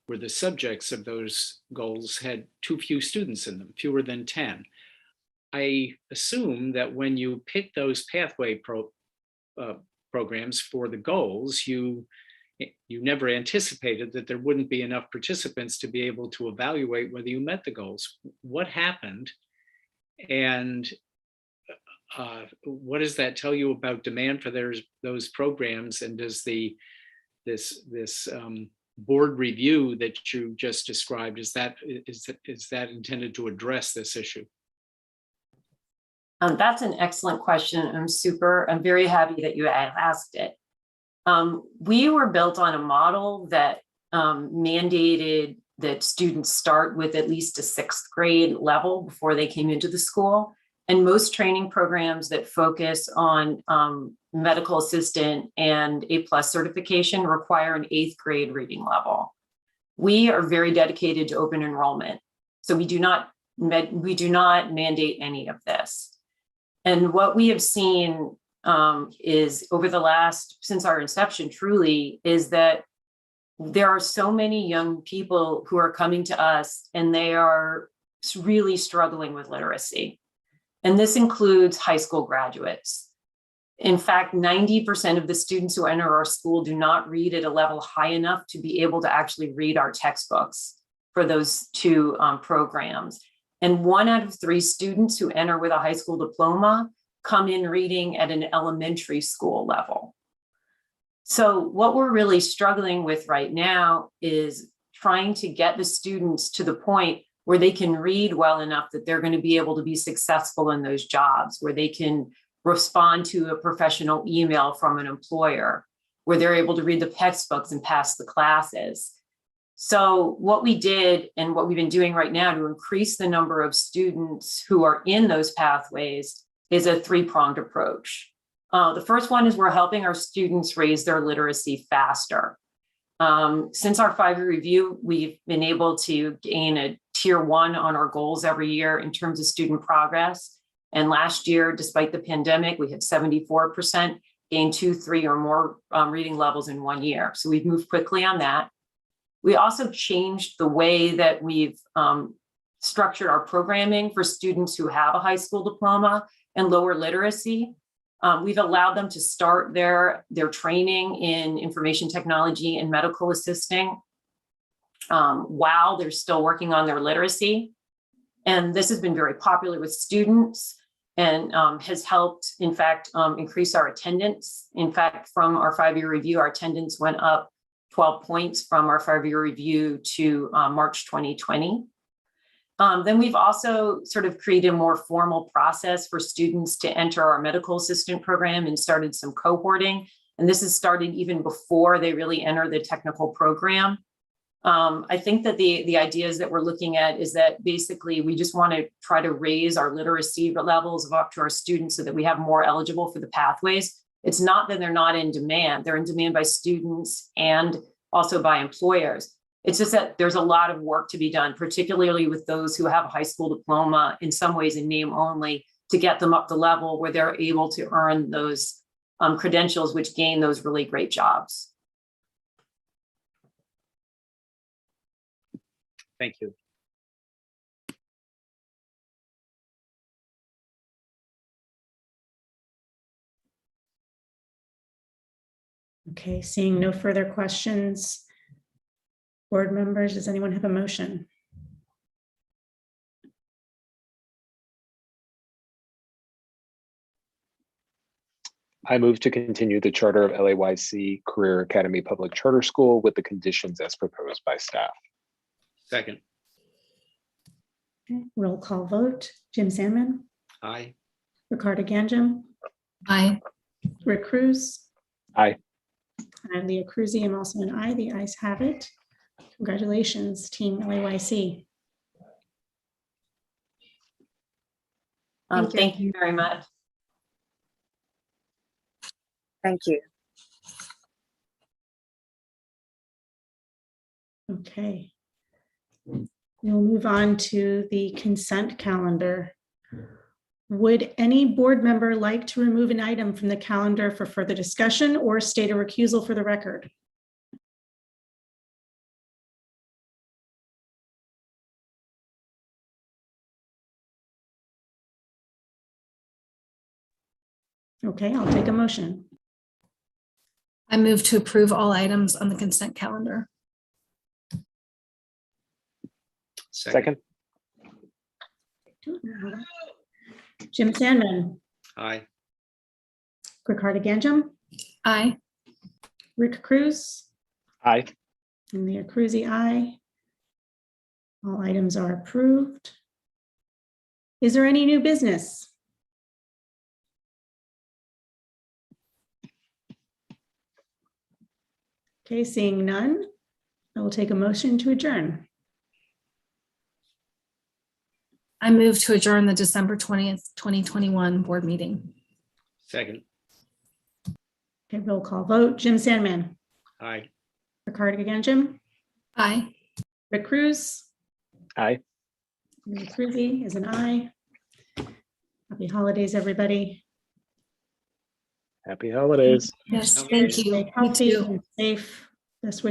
were the subjects of those goals had too few students in them, fewer than 10. I assume that when you pick those pathway programs for the goals, you never anticipated that there wouldn't be enough participants to be able to evaluate whether you met the goals. What happened? And what does that tell you about demand for those programs? And does this board review that you just described, is that intended to address this issue? That's an excellent question. I'm very happy that you asked it. We were built on a model that mandated that students start with at least a 6th grade level before they came into the school. And most training programs that focus on medical assistant and A+ certification require an 8th grade reading level. We are very dedicated to open enrollment, so we do not mandate any of this. And what we have seen is over the since our inception, truly, is that there are so many young people who are coming to us and they are really struggling with literacy. And this includes high school graduates. In fact, 90% of the students who enter our school do not read at a level high enough to be able to actually read our textbooks for those 2 programs. And 1 out of 3 students who enter with a high school diploma come in reading at an elementary school level. So what we're really struggling with right now is trying to get the students to the point where they can read well enough that they're going to be able to be successful in those jobs, where they can respond to a professional email from an employer, where they're able to read the textbooks and pass the classes. So what we did and what we've been doing right now to increase the number of students who are in those pathways is a 3-pronged approach. The first one is we're helping our students raise their literacy faster. Since our 5-year review, we've been able to gain a tier 1 on our goals every year in terms of student progress. And last year, despite the pandemic, we had 74% gain 2, 3, or more reading levels in 1 year. So we've moved quickly on that. We also changed the way that we've structured our programming for students who have a high school diploma and lower literacy. We've allowed them to start their training in information technology and medical assisting while they're still working on their literacy. And this has been very popular with students and has helped, in fact, increase our attendance. In fact, from our 5-year review, our attendance went up 12 points from our 5-year review to March 2020. Then we've also sort of created a more formal process for students to enter our medical assistant program and started some cohorting. And this has started even before they really enter the technical program. I think that the ideas that we're looking at is that basically we just want to try to raise our literacy levels up to our students so that we have more eligible for the pathways. It's not that they're not in demand. They're in demand by students and also by employers. It's just that there's a lot of work to be done, particularly with those who have a high school diploma, in some ways in name only, to get them up the level where they're able to earn those credentials, which gain those really great jobs. Thank you. Okay, seeing no further questions. Board members, does anyone have a motion? I move to continue the charter of LAYC Career Academy Public Charter School with the conditions as proposed by staff. Second. Okay, roll call vote. Jim Sandman, Aye. Ricardo Ganjum, Aye. Rick Cruz. Aye. And Leah Cruzy, I'm also an aye. The ayes have it. Congratulations, Team LAYC. Thank you very much. Thank you. Okay. We'll move on to the consent calendar. Would any board member like to remove an item from the calendar for further discussion or state a recusal for the record? Okay, I'll take a motion. I move to approve all items on the consent calendar. Second. Jim Sandman, Aye. Ricardo Ganjum, Aye. Rick Cruz, Aye. and Leah Cruzy, aye. All items are approved. Is there any new business? Okay, seeing none, I will take a motion to adjourn. I move to adjourn the December 20th, 2021 board meeting. Second. Okay, roll call vote. Jim Sandman, Aye. Ricardo Ganjum, Aye. Rick Cruz, Aye. Leah Cruzy is an aye. Happy holidays, everybody. Happy holidays. Yes, thank you. Stay healthy and safe. Best wishes.